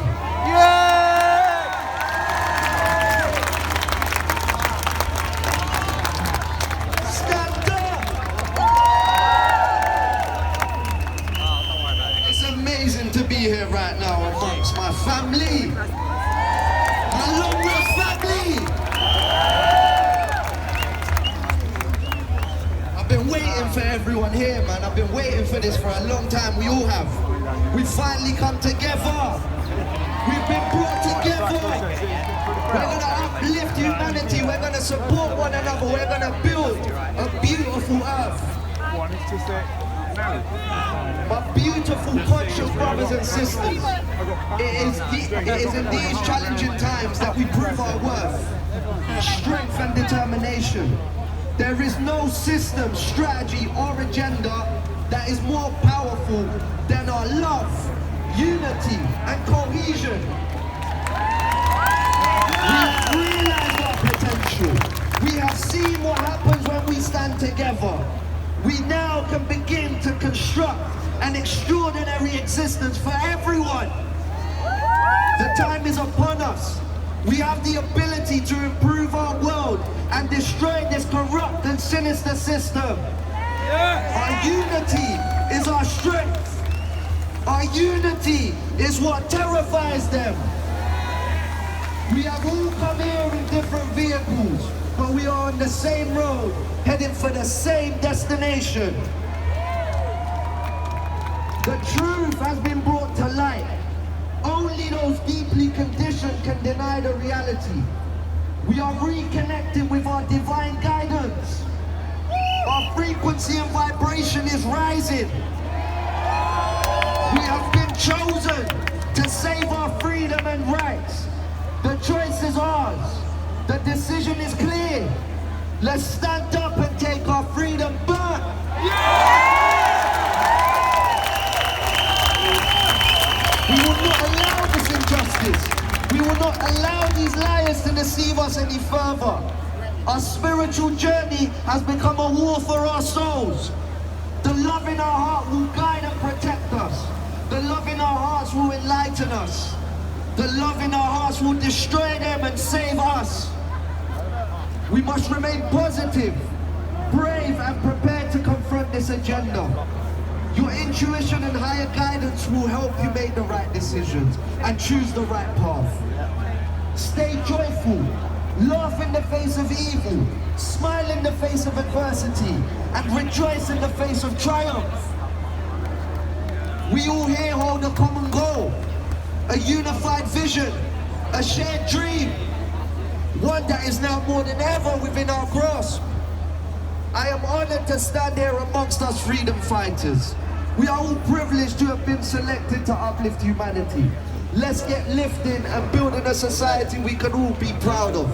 Stand up! It's amazing to be here right now amongst my family. My long-lost family. I've been waiting for everyone here, man. I've been waiting for this for a long time. We all have. We've finally come together. We've been brought together. We're going to uplift humanity. We're going to support one another. We're going to build a beautiful earth. My beautiful, conscious brothers and sisters, it is in these challenging times that we prove our worth, strength and determination. There is no system, strategy or agenda that is more powerful than our love, unity and cohesion. We have realized our potential. We have seen what happens when we stand together. We now can begin to construct an extraordinary existence for everyone. The time is upon us. We have the ability to improve our world and destroy this corrupt and sinister system. Our unity is our strength. Our unity is what terrifies them. We have all come here in different vehicles, but we are on the same road, heading for the same destination. The truth has been brought to light. Only those deeply conditioned can deny the reality. We are reconnected with our divine guidance. Our frequency and vibration is rising. We have been chosen to save our freedom and rights. The choice is ours. The decision is clear. Let's stand up and take our freedom back. We will not allow this injustice. We will not allow these liars to deceive us any further. Our spiritual journey has become a war for our souls. The love in our heart will guide and protect us. The love in our hearts will enlighten us. The love in our hearts will destroy them and save us. We must remain positive, brave and prepared to confront this agenda. Your intuition and higher guidance will help you make the right decisions and choose the right path. Stay joyful, laugh in the face of evil, smile in the face of adversity, and rejoice in the face of triumph. We all here hold a common goal, a unified vision, a shared dream, one that is now more than ever within our grasp. I am honored to stand here amongst us freedom fighters. We are all privileged to have been selected to uplift humanity. Let's get lifting and building a society we can all be proud of.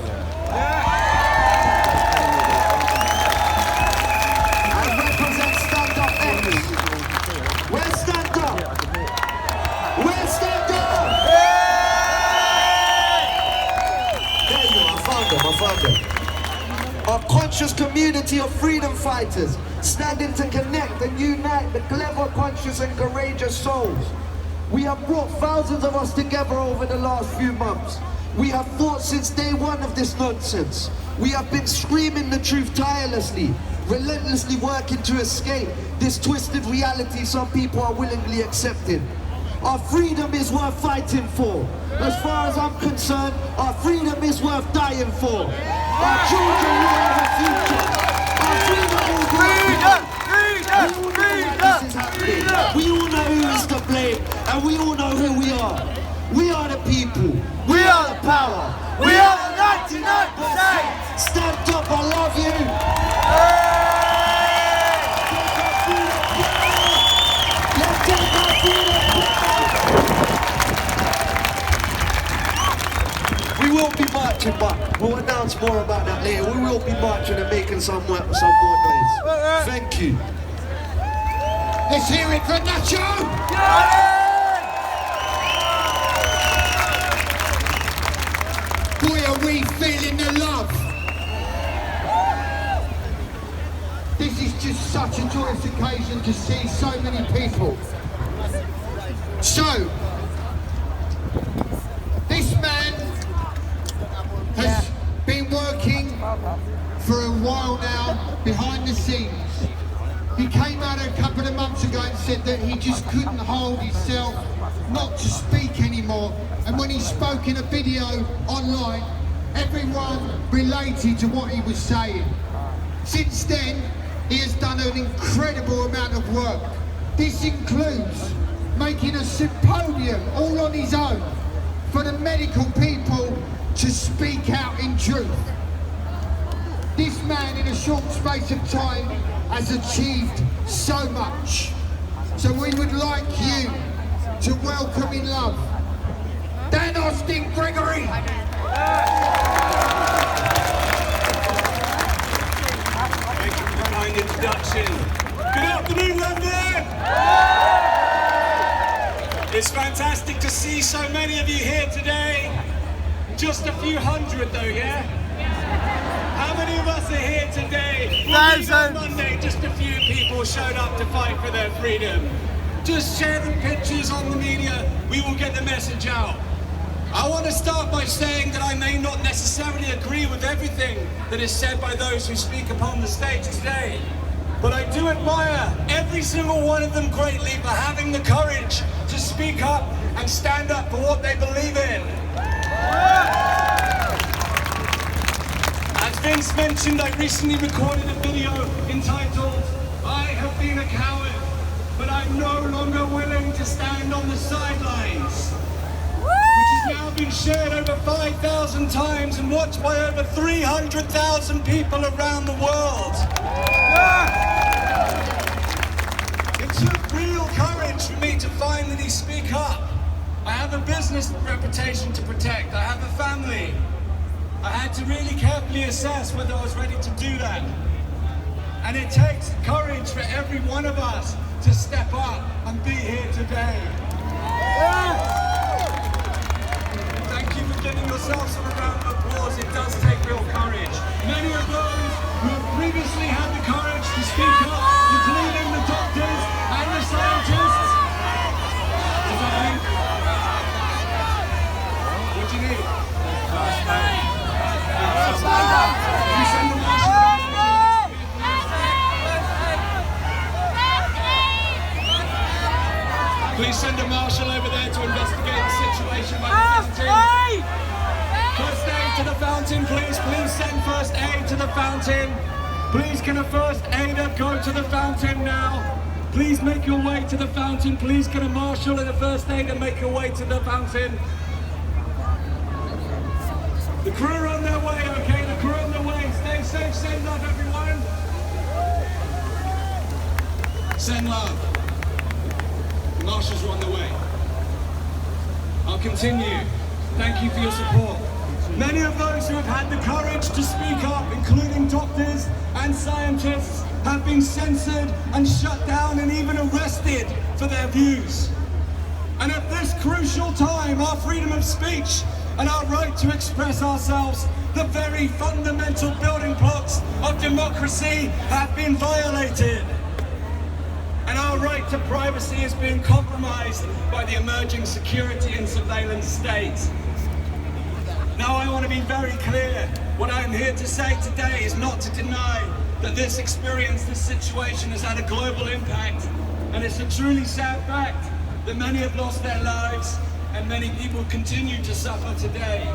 I represent Stand Up X. Where's Stand Up? Where's Stand Up? There you are, I found them. Our conscious community of freedom fighters, standing to connect and unite the clever, conscious and courageous souls. We have brought thousands of us together over the last few months. We have fought since day one of this nonsense. We have been screaming the truth tirelessly, relentlessly working to escape this twisted reality some people are willingly accepting. Our freedom is worth fighting for. As far as I'm concerned, our freedom is worth dying for. Our children will have a future. Our freedom will be We all know who is to blame, and we all know who we are. We are the people. We are the power. We are the 99%. Stand up, I love you. Let's take our freedom. We will be marching, but we'll announce more about that later. We will be marching and making some more noise. Thank you. Let's hear it for Nacho! Boy, are we feeling the love! This is just such a joyous occasion to see so many people. So, this man has been working for a while now behind the scenes. He came out a couple of months ago and said that he just couldn't hold himself not to speak anymore. And when he spoke in a video online, everyone related to what he was saying. Since then, he has done an incredible amount of work. This includes making a symposium all on his own for the medical people to speak out in truth. This man, in a short space of time, has achieved so much. So we would like you to welcome in love Dan Austin Gregory. Thank you for the kind introduction. Good afternoon, London! It's fantastic to see so many of you here today. Just a few hundred though, yeah? How many of us are here today? On Monday, just a few people showed up to fight for their freedom. Just share the pictures on the media, we will get the message out. I want to start by saying that I may not necessarily agree with everything that is said by those who speak upon the stage today, but I do admire every single one of them greatly for having the courage to speak up and stand up for what they believe in. As Vince mentioned, I recently recorded a video entitled, "I have been a coward, but I'm no longer willing to stand on the sidelines," which has now been shared over 5,000 times and watched by over 300,000 people around the world. It took real courage for me to finally speak up. I have a business reputation to protect. I have a family. I had to really carefully assess whether I was ready to do that. And it takes courage for every one of us to step up and be here today. Thank you for giving yourselves a round of applause. It does take real courage. Many of those who have previously had the courage to speak up, including the doctors and the scientists. Is that me? What do you need? You send the marshal over. Please send a marshal over there to investigate. fountain. Please can a first aider go to the fountain now? Please make your way to the fountain. Please can a marshal and a first aider make your way to the fountain? The crew are on their way, okay? The crew are on their way. Stay safe, send love, everyone. Send love. The marshals are on their way. I'll continue. Thank you for your support. Many of those who have had the courage to speak up, including doctors and scientists, have been censored and shut down and even arrested for their views. And at this crucial time, our freedom of speech and our right to express ourselves, the very fundamental building blocks of democracy, have been violated. And our right to privacy is being compromised by the emerging security and surveillance state. Now I want to be very clear. What I'm here to say today is not to deny that this experience, this situation has had a global impact. And it's a truly sad fact that many have lost their lives and many people continue to suffer today.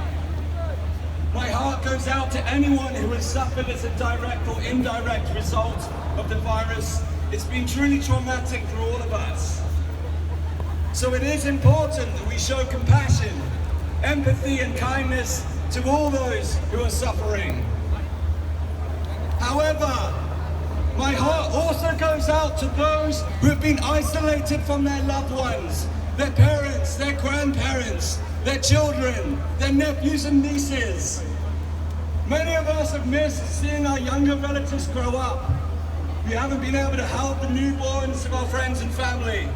My heart goes out to anyone who has suffered as a direct or indirect result of the virus. It's been truly traumatic for all of us. So it is important that we show compassion, empathy and kindness to all those who are suffering. However, my heart also goes out to those who have been isolated from their loved ones, their parents, their grandparents, their children, their nephews and nieces. Many of us have missed seeing our younger relatives grow up. We haven't been able to help the newborns of our friends and family.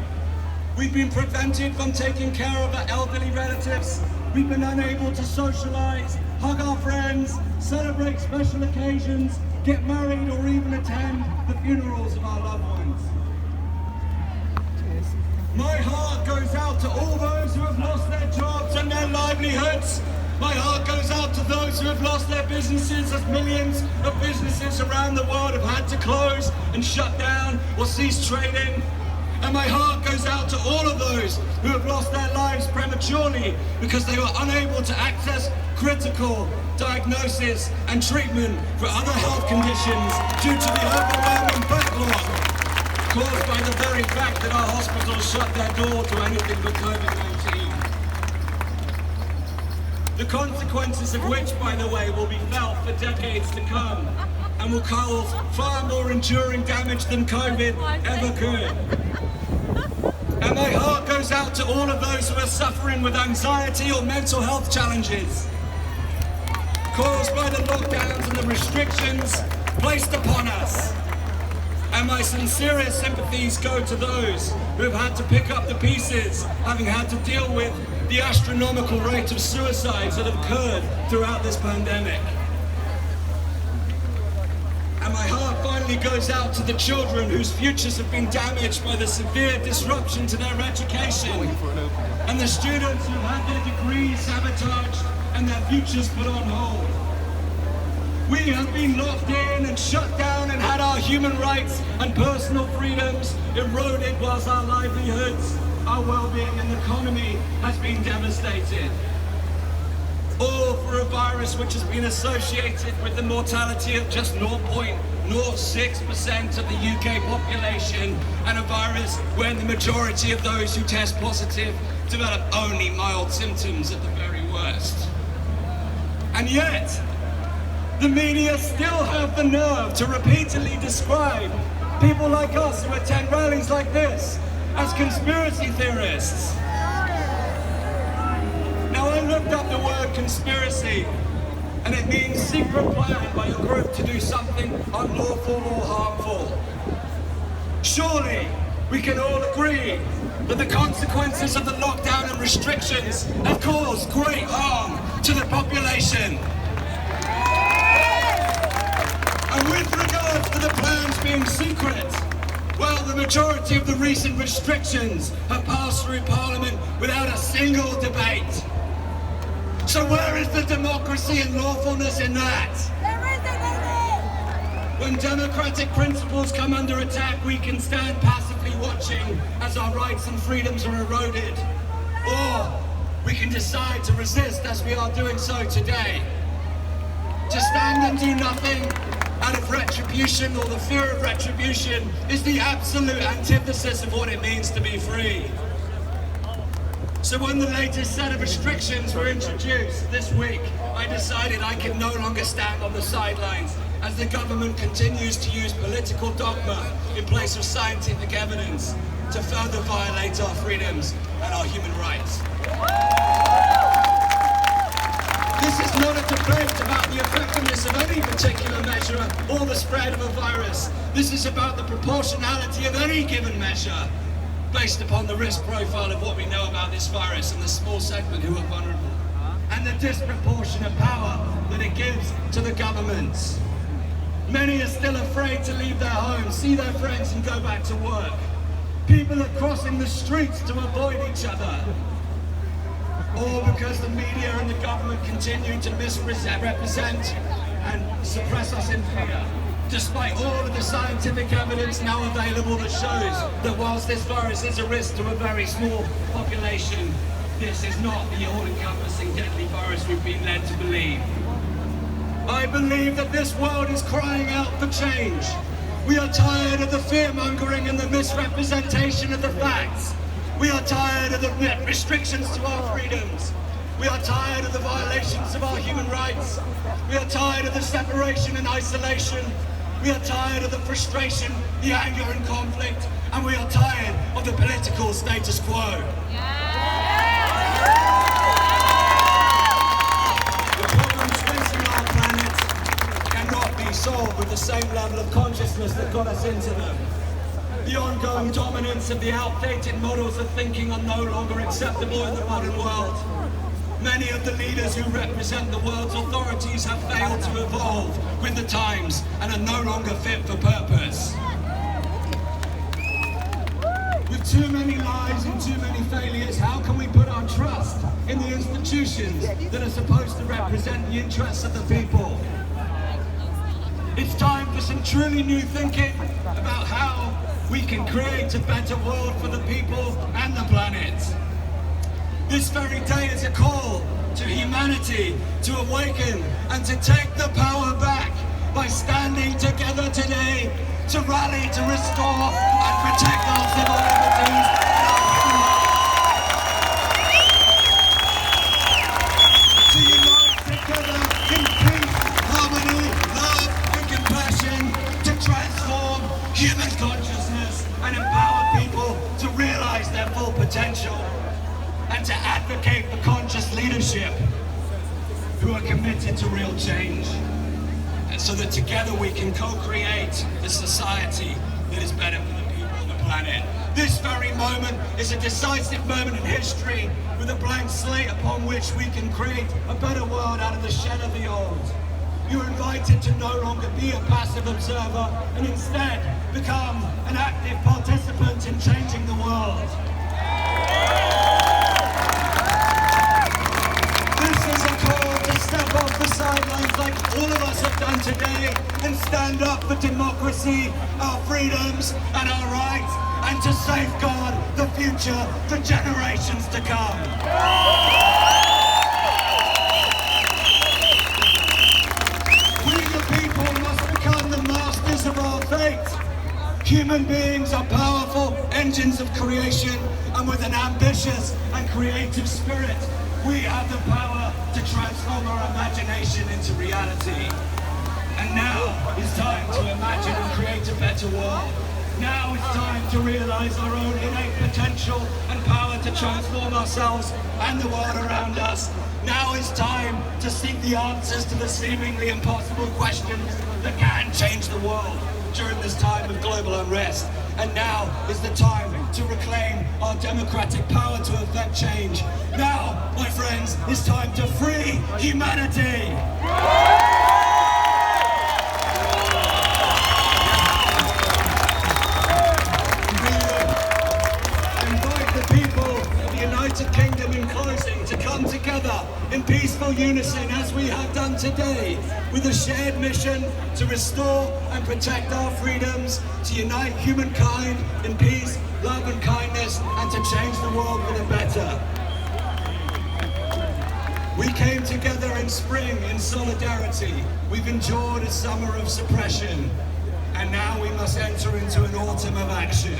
We've been prevented from taking care of our elderly relatives. We've been unable to socialize, hug our friends, celebrate special occasions, get married or even attend the funerals of our loved ones. My heart goes out to all those who have lost their jobs and their livelihoods. My heart goes out to those who have lost their businesses, as millions of businesses around the world have had to close and shut down or cease trading. And my heart goes out to all of those who have lost their lives prematurely because they were unable to access critical diagnosis and treatment for other health conditions due to the overwhelming backlog caused by the very fact that our hospitals shut their door to anything but COVID-19. The consequences of which, by the way, will be felt for decades to come and will cause far more enduring damage than COVID ever could. And my heart goes out to all of those who are suffering with anxiety or mental health challenges caused by the lockdowns and the restrictions placed upon us. And my sincerest sympathies go to those who have had to pick up the pieces, having had to deal with the astronomical rate of suicides that have occurred throughout this pandemic. And my heart finally goes out to the children whose futures have been damaged by the severe disruption to their education, and the students who have had their degrees sabotaged and their futures put on hold. We have been locked in and shut down and had our human rights and personal freedoms eroded whilst our livelihoods, our well-being and economy has been devastated. All for a virus which has been associated with the mortality of just 0.06% of the UK population, and a virus where the majority of those who test positive develop only mild symptoms at the very worst. And yet, the media still have the nerve to repeatedly describe people like us who attend rallies like this as conspiracy theorists. Now, I looked up the word conspiracy, and it means secret plan by a group to do something unlawful or harmful. Surely, we can all agree that the consequences of the lockdown and restrictions have caused great harm to the population. And with regards to the plans being secret, well, the majority of the recent restrictions have passed through Parliament without a single debate. So where is the democracy and lawfulness in that? There isn't any! When democratic principles come under attack, we can stand passively watching as our rights and freedoms are eroded. Or we can decide to resist as we are doing so today. to stand and do nothing out of retribution, or the fear of retribution, is the absolute antithesis of what it means to be free. So when the latest set of restrictions were introduced this week, I decided I could no longer stand on the sidelines as the government continues to use political dogma in place of scientific evidence to further violate our freedoms and our human rights. This is not a debate about the effectiveness of any particular measure or the spread of a virus. This is about the proportionality of any given measure based upon the risk profile of what we know about this virus and the small segment who are vulnerable, and the disproportionate power that it gives to the governments. Many are still afraid to leave their homes, see their friends and go back to work. People are crossing the streets to avoid each other. All because the media and the government continue to misrepresent and suppress us in fear, despite all of the scientific evidence now available that shows that whilst this virus is a risk to a very small population, this is not the all-encompassing deadly virus we've been led to believe. I believe that this world is crying out for change. We are tired of the fear-mongering and the misrepresentation of the facts. We are tired of the restrictions to our freedoms. We are tired of the violations of our human rights. We are tired of the separation and isolation. We are tired of the frustration, the anger and conflict, and we are tired of the political status quo. The problems facing our planet cannot be solved with the same level of consciousness that got us into them. The ongoing dominance of the outdated models of thinking are no longer acceptable in the modern world. Many of the leaders who represent the world's authorities have failed to evolve with the times and are no longer fit for purpose. With too many lies and too many failures, how can we put our trust in the institutions that are supposed to represent the interests of the people? It's time for some truly new thinking about how we can create a better world for the people and the planet. This very day is a call to humanity to awaken and to take the power back by standing together today to rally to restore and protect our civil liberties. To unite together in peace, harmony, love and compassion to transform human consciousness and empower people to realize their full potential, and to advocate for conscious leadership who are committed to real change, and so that together we can co-create a society that is better for the people and the planet. This very moment is a decisive moment in history with a blank slate upon which we can create a better world out of the shell of the old. You're invited to no longer be a passive observer and instead become an active participant in changing the world. Step off the sidelines like all of us have done today and stand up for democracy, our freedoms and our rights, and to safeguard the future for generations to come. We the people must become the masters of our fate. Human beings are powerful engines of creation, and with an ambitious and creative spirit, we have the power to transform our imagination into reality. And now is time to imagine and create a better world. Now it's time to realize our own innate potential and power to transform ourselves and the world around us. Now is time to seek the answers to the seemingly impossible questions that can change the world during this time of global unrest. And now is the time to reclaim our democratic power to effect change. Now, my friends, it's time to free humanity! Invite the people of the United Kingdom in closing to come together in peaceful unison as we have done today, with a shared mission to restore and protect our freedoms, to unite humankind in peace, love and kindness, and to change the world for the better. We came together in spring in solidarity. We've endured a summer of suppression, and now we must enter into an autumn of action.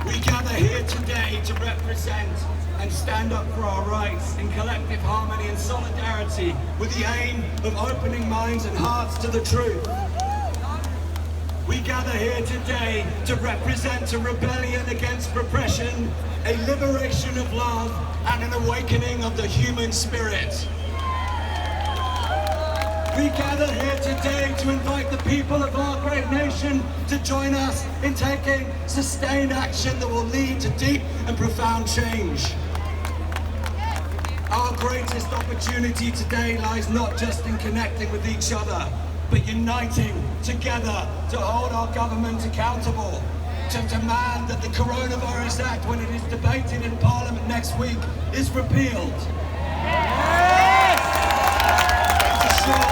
We gather here today to represent and stand up for our rights in collective harmony and solidarity with the aim of opening minds and hearts to the truth. We gather here today to represent a rebellion against repression, a liberation of love, and an awakening of the human spirit. We gather here today to invite the people of our great nation to join us in taking sustained action that will lead to deep and profound change. Our greatest opportunity today lies not just in connecting with each other, but uniting together to hold our government accountable, to demand that the Coronavirus Act, when it is debated in Parliament next week, is repealed. Ensure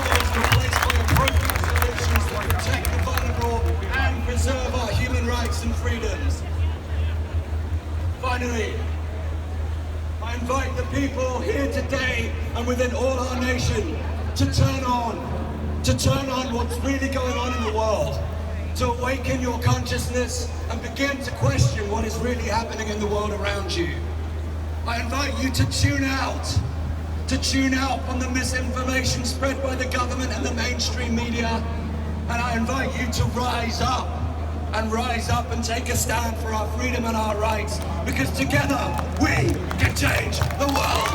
that it's replaced by appropriate solutions that protect the vulnerable and preserve our human rights and freedoms. Finally, I invite the people here today and within all our nation to turn on what's really going on in the world, to awaken your consciousness and begin to question what is really happening in the world around you. I invite you to tune out from the misinformation spread by the government and the mainstream media, and I invite you to rise up and take a stand for our freedom and our rights, because together we can change the world.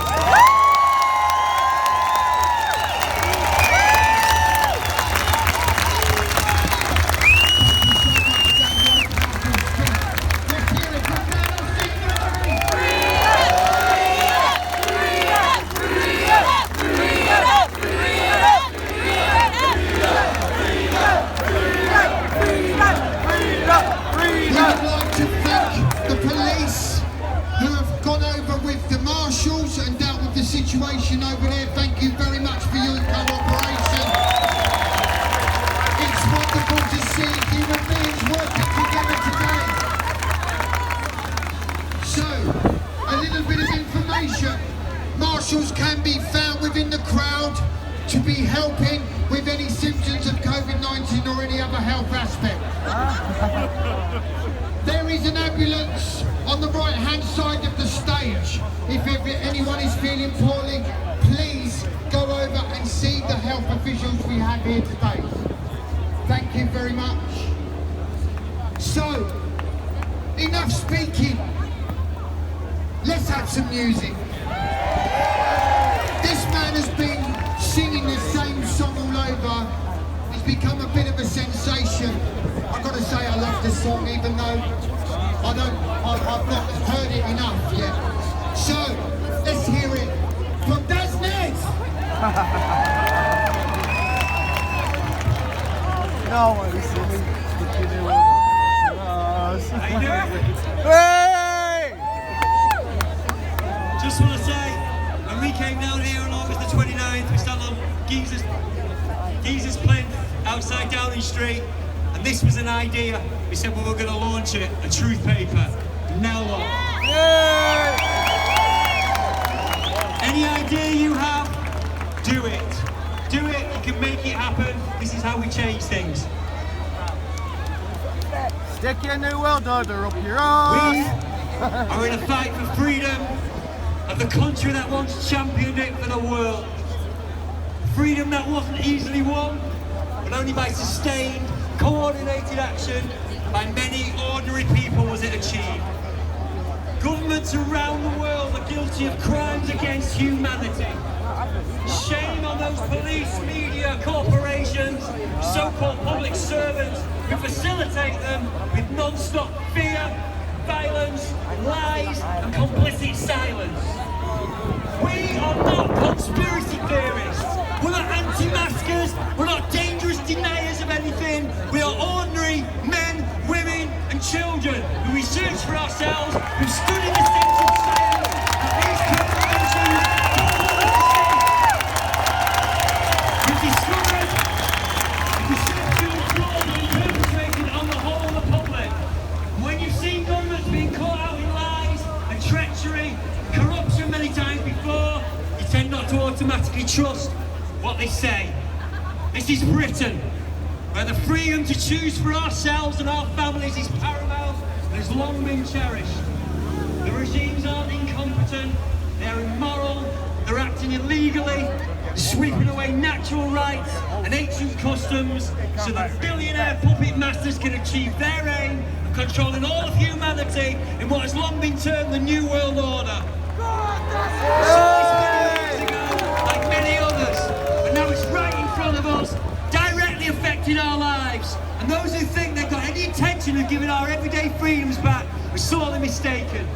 Situation over there. Thank you very much for your cooperation. It's wonderful to see human beings working together today. So, a little bit of information. Marshals can be found within the crowd to be helping with any symptoms of COVID-19 or any other health aspect. There is an ambulance on the right-hand side of the stage. If anyone is feeling poorly, please go over and see the health officials we have here today. Thank you very much. So, enough speaking. Let's have some music. This man has been singing the same song all over. It's become a bit of a sensation. I've got to say I love this song, even though I've not heard it enough yet. So, let's hear it from Daznez! No one is silly. Hey! Just want to say, when we came down here on August the 29th, we stand on Geezer's plinth outside Downing Street, and this was an idea. We said we were going to launch it, a truth paper. Now what? Any idea you have, do it. Do it, you can make it happen. This is how we change things. Stick your new world order up your arse. We are in a fight for freedom of the country that once championed it for the world. Freedom that wasn't easily won, but only by sustained, coordinated action by many ordinary people was it achieved. Governments around the world are guilty of crimes against humanity. Shame on those police, media, corporations, so-called public servants who facilitate them with non-stop fear, violence, lies and complicit silence. We are not conspiracy theorists. We're not anti-maskers. We're not dangerous deniers of anything. We are ordinary men, women and children who research for ourselves, who study the things of science and these corporations who discovered the sexual fraud being perpetrated on the whole of the public. And when you've seen governments being caught out in lies and treachery, corruption automatically trust what they say. This is Britain, where the freedom to choose for ourselves and our families is paramount and has long been cherished. The regimes aren't incompetent, they're immoral, they're acting illegally, sweeping away natural rights and ancient customs so that billionaire puppet masters can achieve their aim of controlling all of humanity in what has long been termed the New World Order. Years ago, like many others, but now it's right in front of us, directly affecting our lives. And those who think they've got any intention of giving our everyday freedoms back are sorely mistaken.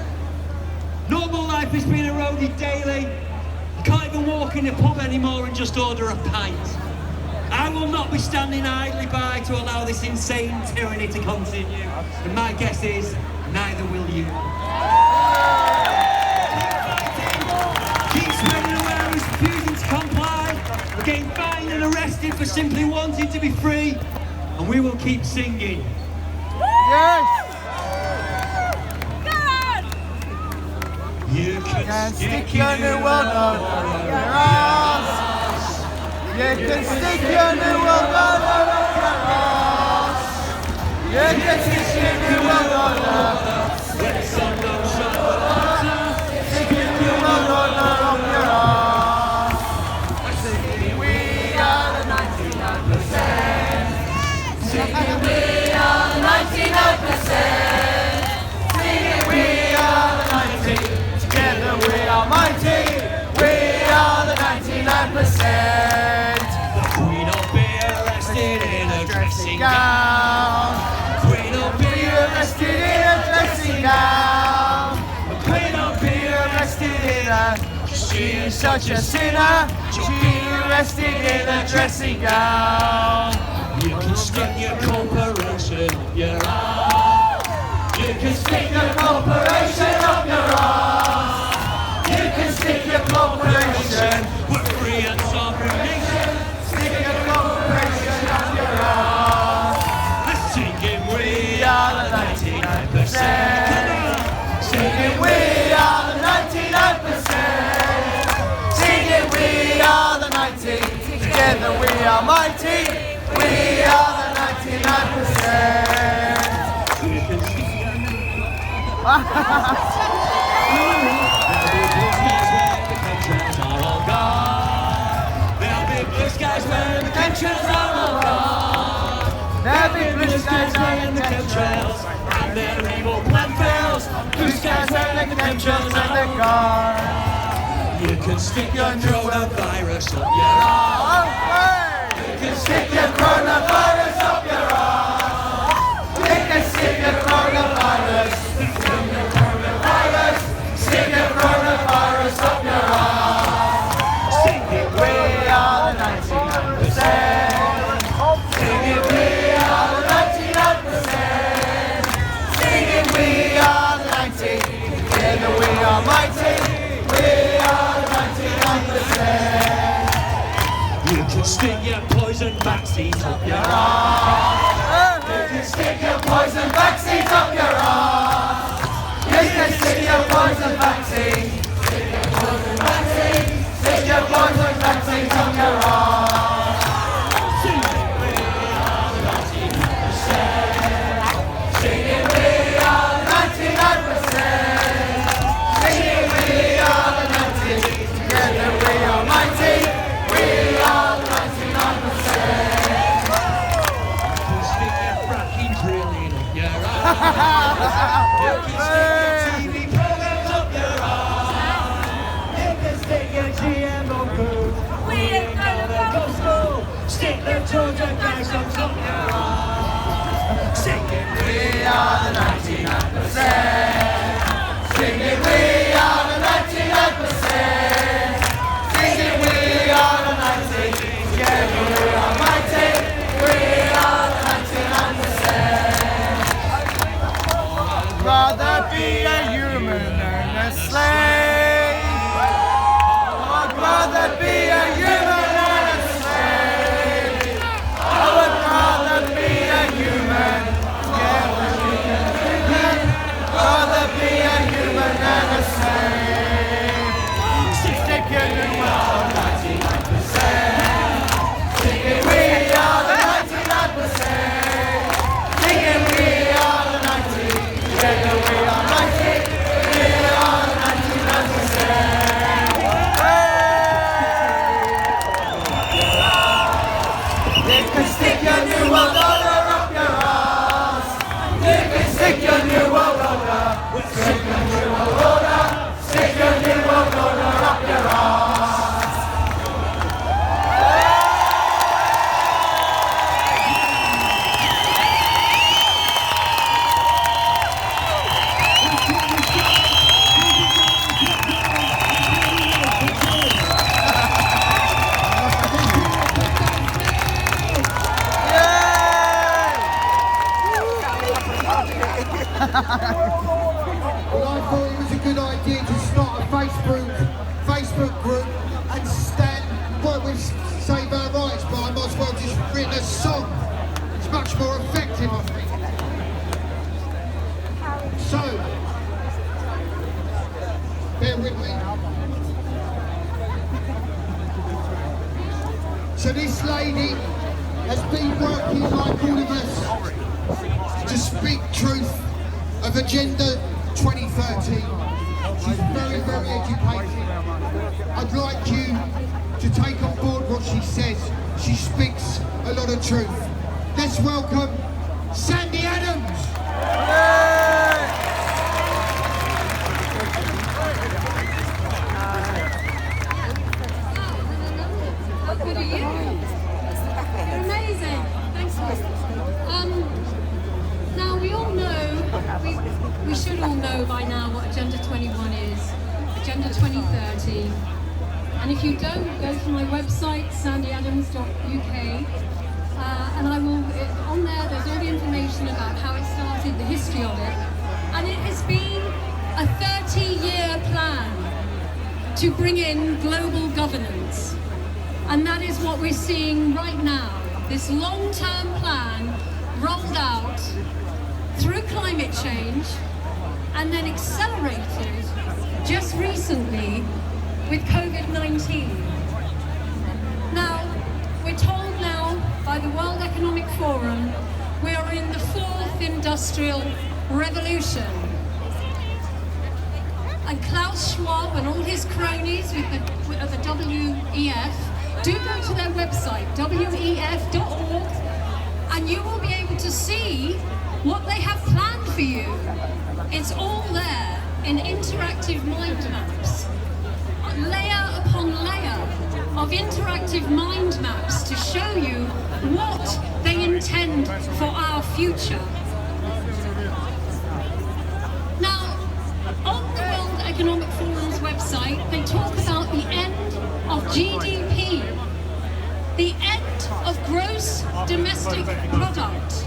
Normal life has been eroded daily. You can't even walk in the pub anymore and just order a pint. I will not be standing idly by to allow this insane tyranny to continue. And my guess is, neither will you. Keep spreading awareness, refusing to comply. We're getting fined and arrested for simply wanting to be free. And we will keep singing. Yes! You can Stick your New World Order up your arse. You can stick your New World Order up your arse. You can stick your New World Order. When the sun don't shine the water, stick your New World Order up your arse. Singing we are the 99%. Singing we are the 99%. Singing we are the 90%. Together we are mighty, we are the 99%. The Queen will be arrested in a dressing Gown. gown. The Queen will be Arrested in a dressing gown. The Queen will be arrested in a. She is such a sinner. She arrested in a dressing gown. You can stick your corporation up your arm. You can stick your corporation up your arm. You can stick your corporation. We're free and sovereign nation. Stick your corporation up your arm. Let's sing it, We are the 99%. Singing we are the 99%. Singing we are the 90. Together we are mighty. We are the 99%. You can stick There'll be blue skies where the chemtrails are all gone. There'll be blue skies where the chemtrails and their evil plan fails. Blue skies where the chemtrails and they're gone. You can stick your coronavirus up your arm. You can stick your coronavirus up your arm. You can stick your coronavirus. Stick your coronavirus up your arm. Singing we are the 99%. Singing we are the 99%. Singing we are the 90. Together we are mighty. We are the 99%. You can stick your poison vaccines up your arm. You can stick your poison vaccines up your arm. You can stick your poison vaccine. Stick your poison vaccine. Stick your poison vaccines up your arm. Singing we are the 99%. Singing we are the 99%. Singing we are the 90. Together we are mighty. We are the 99%. You can stick your fracking drilling up your arm. You can stick your TV programs up your arm. Bear with me. So this lady has been working like all of us to speak truth of Agenda 2030. She's very, very educated. I'd like you to take on board what she says. She speaks a lot of truth. Let's welcome Sandy Adams. How good are you? You're amazing. Thanks, now we all know, we should all know by now what Agenda 21 is, Agenda 2030. And if you don't, go to my website, sandyadams.uk, and I will, on there, there's all the information about how it started, the history of it. And it has been a 30-year plan to bring in global governance. And that is what we're seeing right now. This long-term plan rolled out through climate change and then accelerated just recently with COVID-19. Now, we're told now by the World Economic Forum we are in the fourth industrial revolution. And Klaus Schwab and all his cronies with the WEF, do go to their website, wef.org, and you will be able to see what they have planned for you. It's all there in interactive mind maps, layer upon layer of interactive mind maps to show you what they intend for our future. Now, on the World Economic Forum's website, they talk about the end of GDP, the end of gross domestic product.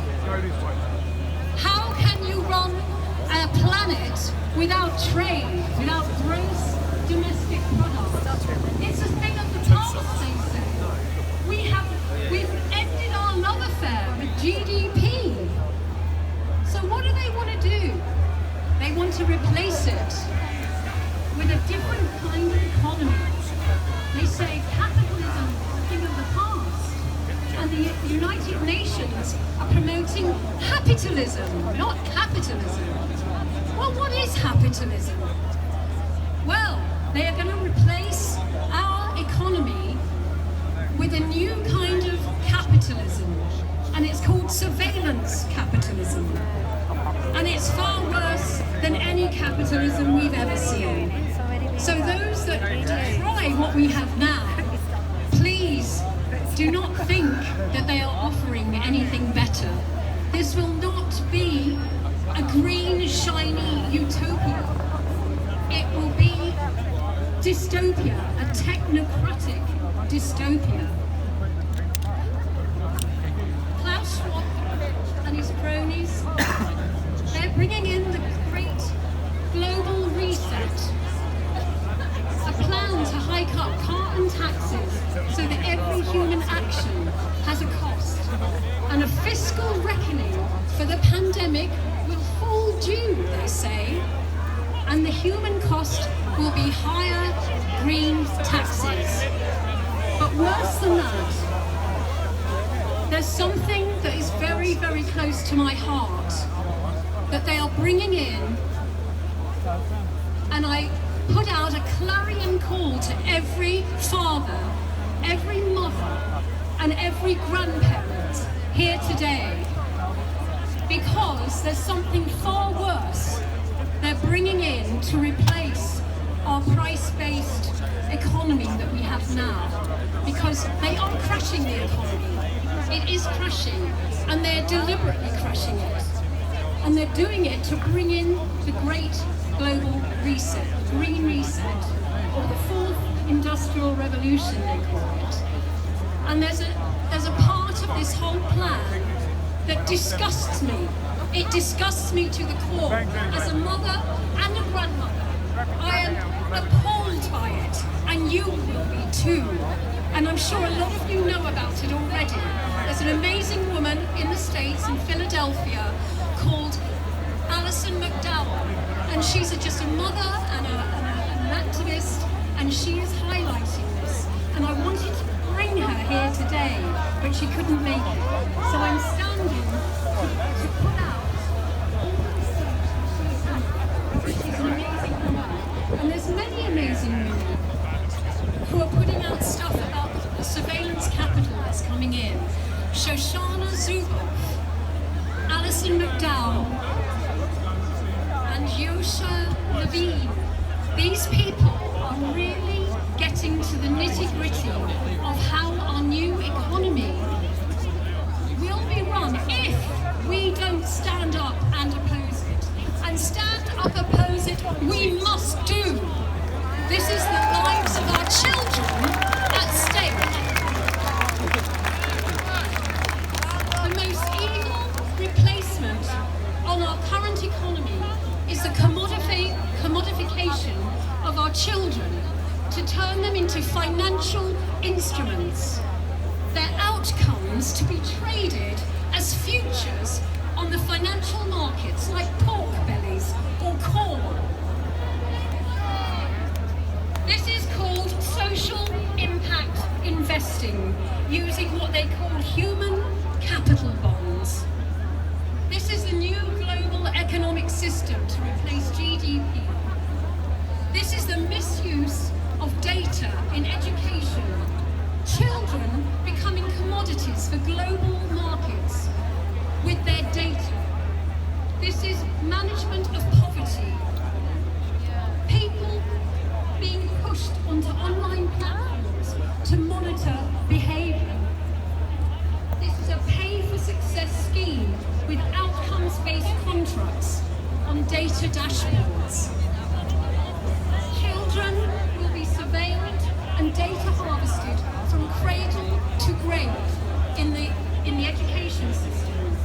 How can you run a planet without trade, without gross domestic product? It's a thing of the past, they say. We've ended our love affair with GDP. So what do they want to do? They want to replace it with a different kind of economy. They say capitalism is a thing of the past. And the United Nations are promoting capitalism, not capitalism. Well, what is capitalism? Well, they are going to replace our economy with a new kind of capitalism, and it's called surveillance capitalism. And it's far worse than any capitalism we've ever seen. So those that try what we have now, please do not think that they are offering anything better. This will not be a green, shiny utopia. It will be dystopia, a technocratic dystopia. Klaus Schwab and his cronies, they're bringing in the great global reset, a plan to hike up carbon taxes so that every human action has a cost, and a fiscal reckoning for the pandemic will fall due, they say, and the human cost will be higher green taxes. But worse than that, there's something that is very, very close to my heart that they are bringing in, and I put out a clarion call to every father, every mother, and every grandparent here today, because there's something far worse they're bringing in to replace our price-based economy that we have now, because they are crashing the economy. It is crashing, and they're deliberately crashing it. And they're doing it to bring in the great global reset, the green reset, or the fourth industrial revolution, they call it. And there's a part of this whole plan that disgusts me. It disgusts me to the core. As a mother and a grandmother, I am appalled by it, and you will be too. And I'm sure a lot of you know about it already. There's an amazing woman in the States, in Philadelphia, called Alison McDowell, and she's just a mother and a and she is highlighting this. And I wanted to bring her here today, but she couldn't make it. So I'm standing to put out all the stuff she's an amazing woman. And there's many amazing women who are putting out stuff about the surveillance capital that's coming in. Shoshana Zuboff, Alison McDowell, and Yosha Levine. These people are really getting to the nitty-gritty of how our new economy will be run if we don't stand up and oppose it. And stand up, oppose it, we must do. This is the lives of our children at stake. The most evil replacement on our current economy is the commodification of our children to turn them into financial instruments. Their outcomes to be traded as futures on the financial markets like pork bellies or corn. This is called social impact investing, using what they call human capital bonds. This is the new global economic system to replace GDP. This is the misuse of data in education. Children becoming commodities for global markets with their data. This is management of poverty. People being pushed onto online platforms to monitor behaviour. This is a pay-for-success scheme with outcomes-based contracts on data dashboards. Children will be surveilled and data harvested from cradle to grave in the education system.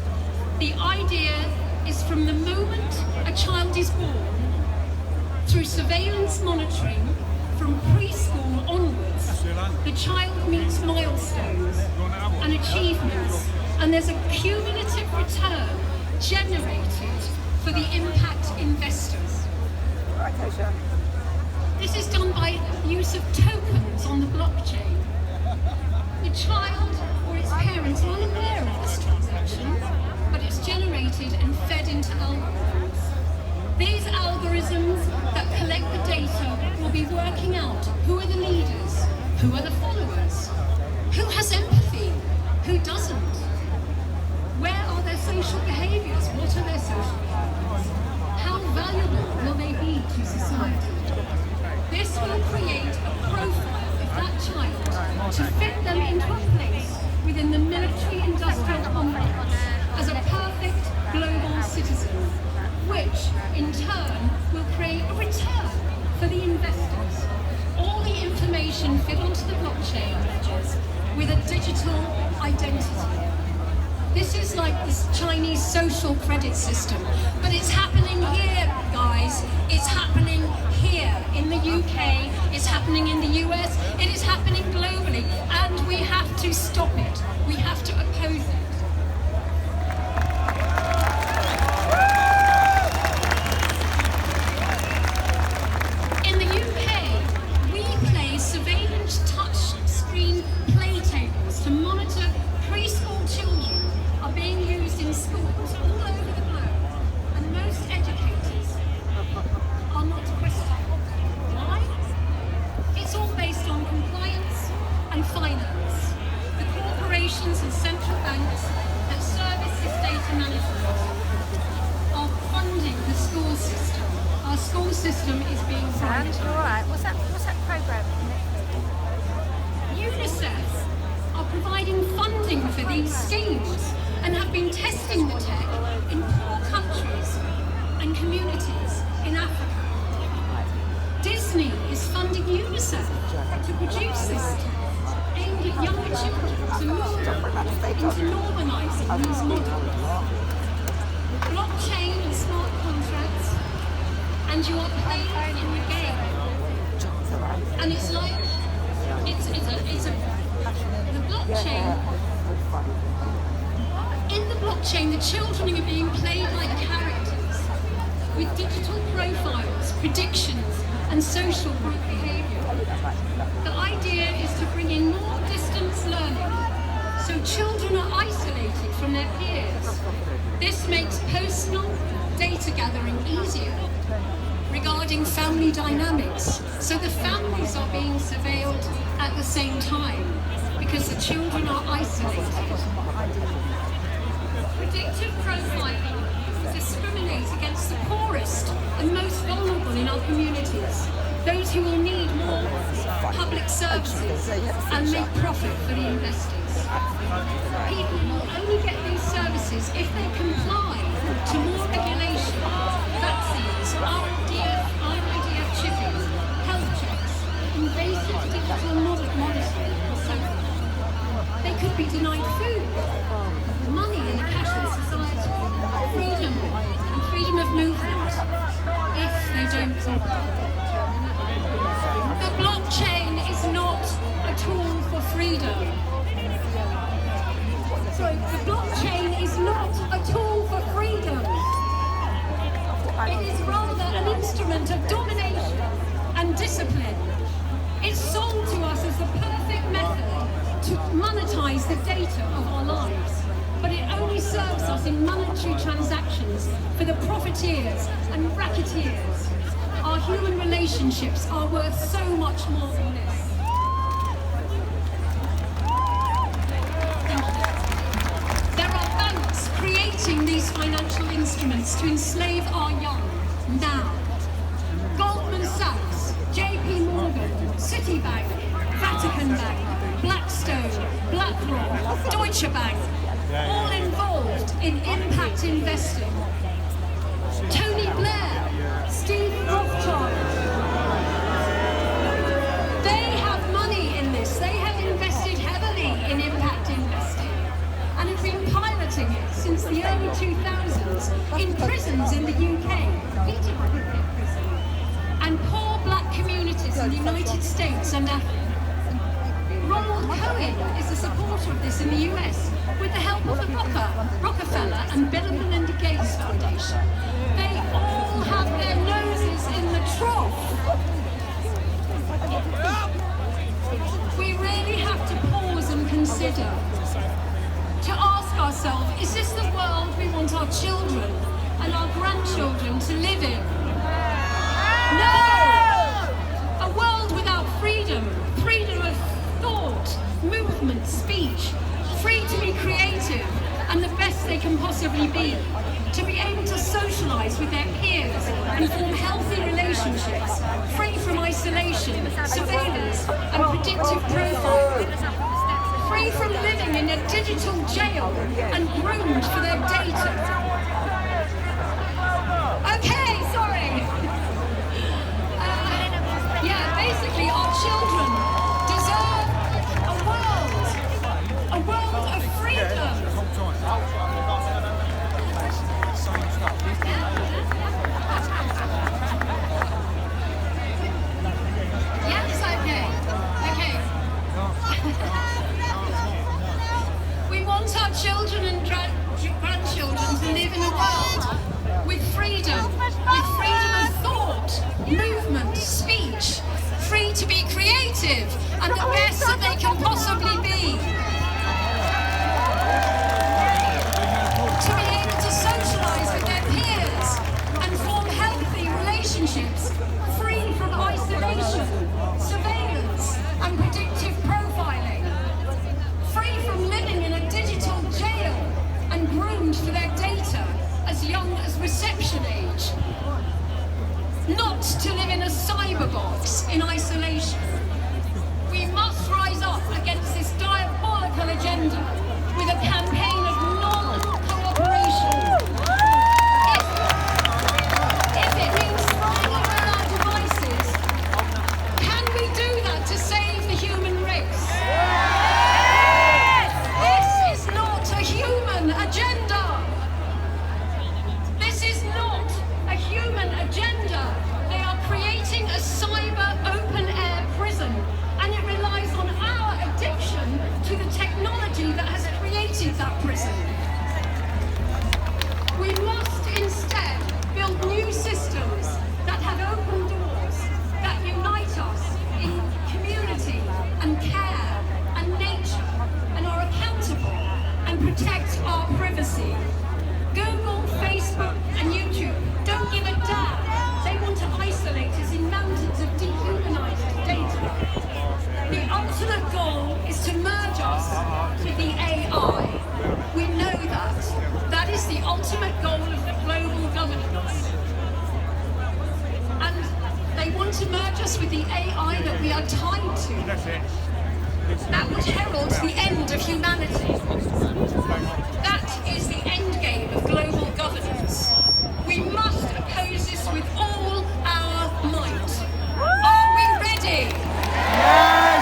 The idea is from the moment a child is born, through surveillance monitoring from preschool onwards, the child meets milestones and achievements, and there's a cumulative return generated for the impact investors. This is done by use of tokens on the blockchain. The child or its parents are unaware of this transaction, but it's generated and fed into algorithms. These algorithms that collect the data will be working out who are the leaders, who are the followers, who has empathy, who doesn't, where are their social behaviours, what are their social behaviours, how valuable will they be to society. This will create a profile of that child to fit them into a place within the military-industrial complex as a perfect global citizen, which in turn will create a return for the investors. All the information fit onto the blockchain ledgers with a digital identity. This is like this Chinese social credit system, but it's happening here, guys. It's happening here in the UK, it's happening in the US, it is happening globally, and we have to stop it. We have to oppose it. In the UK, we place surveillance touch screen play tables to monitor preschool children are being used in schools all over the globe, and most educators are not questioning. Why? It's all based on compliance and finance. The corporations and central banks that service this data management are funding the school system. Our school system is being funded. Alright, what's that programme? UNICEF are providing funding for these schemes and have been testing the tech in poor countries and communities in Africa. Disney is funding UNICEF to produce this tech aimed at younger children to move into normalising these models. Blockchain and smart contracts, and you are playing in the game. And it's like, the blockchain. In the blockchain, the children are being played like characters with digital profiles, predictions, and social group behaviour. The idea is to bring in more distance learning, so children are isolated from their peers. This makes personal data gathering easier regarding family dynamics, so the families are being surveilled at the same time because the children are isolated. Predictive profiling discriminates against the poorest and most vulnerable in our communities, those who will need more public services and make profit for the investors. People will only get these services if they comply to more regulation, vaccines, RIDF chipping, health checks, invasive digital monitoring, and so forth. They could be denied food, money in a cashless society, freedom and freedom of movement if they don't comply. The blockchain is not a tool for freedom. Sorry, the blockchain is not a tool for freedom. It is rather an instrument of domination and discipline. It's sold to us as the perfect method to monetize the data of our lives. But it only serves us in monetary transactions for the profiteers and racketeers. Our human relationships are worth so much more than this. There are banks creating these financial instruments to enslave our young now. Goldman Sachs, JP Morgan, Citibank, Vatican Bank, Blackstone, BlackRock, Deutsche Bank, all involved in impact investing. Tony Blair, Steve Rothschild, they have money in this. They have invested heavily in impact investing and have been piloting it since the early 2000s in prisons in the UK, Peterborough prison, and poor black communities in the United States and Africa. Ronald Cohen is a supporter of this in the US with the help of the Rockefeller and Bill and Melinda Gates Foundation. They all have their noses in the trough. We really have to pause and consider, to ask ourselves, is this the world we want our children and our grandchildren to live in? No! A world without freedom, freedom of thought, movement, speech, free to be creative and the best they can possibly be, to be able to socialise with their peers and form healthy relationships, free from isolation, surveillance and predictive profiling, free from living in a digital jail and groomed for their data. Okay, sorry. Basically our children deserve a world of freedom. Yes, okay. We want our children and grandchildren to live in a world with freedom of thought, movement, speech, free to be creative and the best that they can possibly be. To be able to socialise with their peers and form healthy relationships, free from isolation, surveillance and predictive profiling, free from living in a digital jail and groomed for their data as young as reception age. Not to live in a cyber box in isolation. We must rise up against this us with the AI. We know that. That is the ultimate goal of the global governance. And they want to merge us with the AI that we are tied to. That would herald the end of humanity. That is the end game of global governance. We must oppose this with all our might. Are we ready? Yes!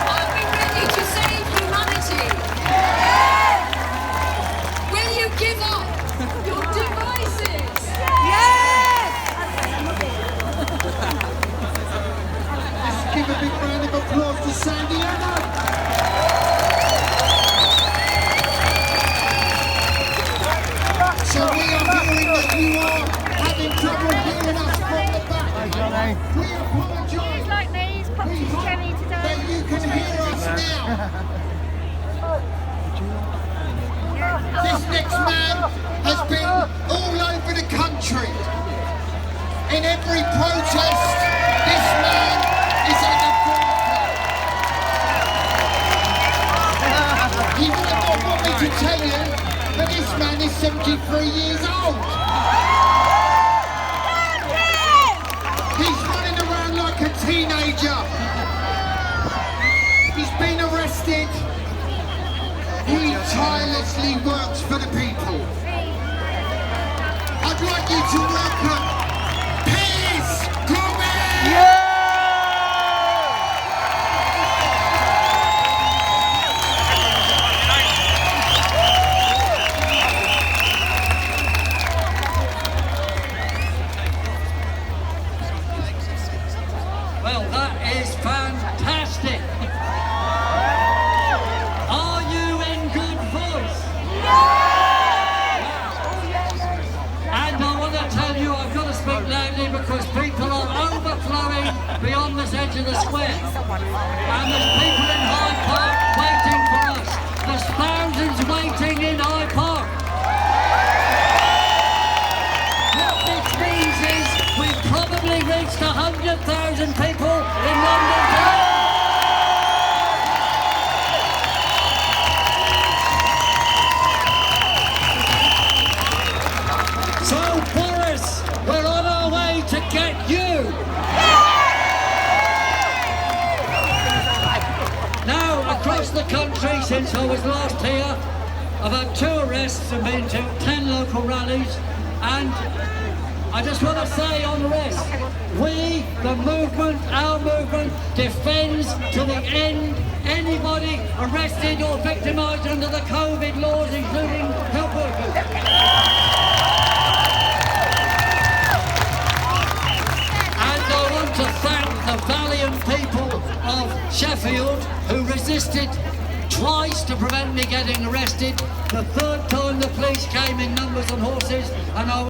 Are we ready to save humanity? Yes! Will you give up your devices? Yes! Let's give a big round of applause to Sandy Anna. So we are hearing that you are having trouble hearing us from the back. We apologise. Like me, he's popped his cherry today. That you can hear us now. This next man has been all over the country. In every protest, this man is at the forefront. He might not want me to tell you, but this man is 73 years old. He's running around like a teenager. He's been arrested. He tirelessly works for the people. I'd like you to welcome Piers Gomez! Well, that is fantastic. Are you in good voice? And I want to tell you, I've got to speak loudly because people are overflowing beyond this edge of the square. And there's people in Hyde Park waiting for us. There's thousands waiting in Hyde Park. What this means is we've probably reached 100,000 people in London today. So, Boris, we're on our way to get you. Now, across the country, since I was last here, I've had 2 arrests and been to 10 local rallies, and I just want to say on the rest, we, the movement, our movement, defends to the end anybody arrested or victimised under the COVID laws, including health workers. And I want to thank the valiant people of Sheffield who resisted twice to prevent me getting arrested. The 3rd time the police came in numbers on horses, and I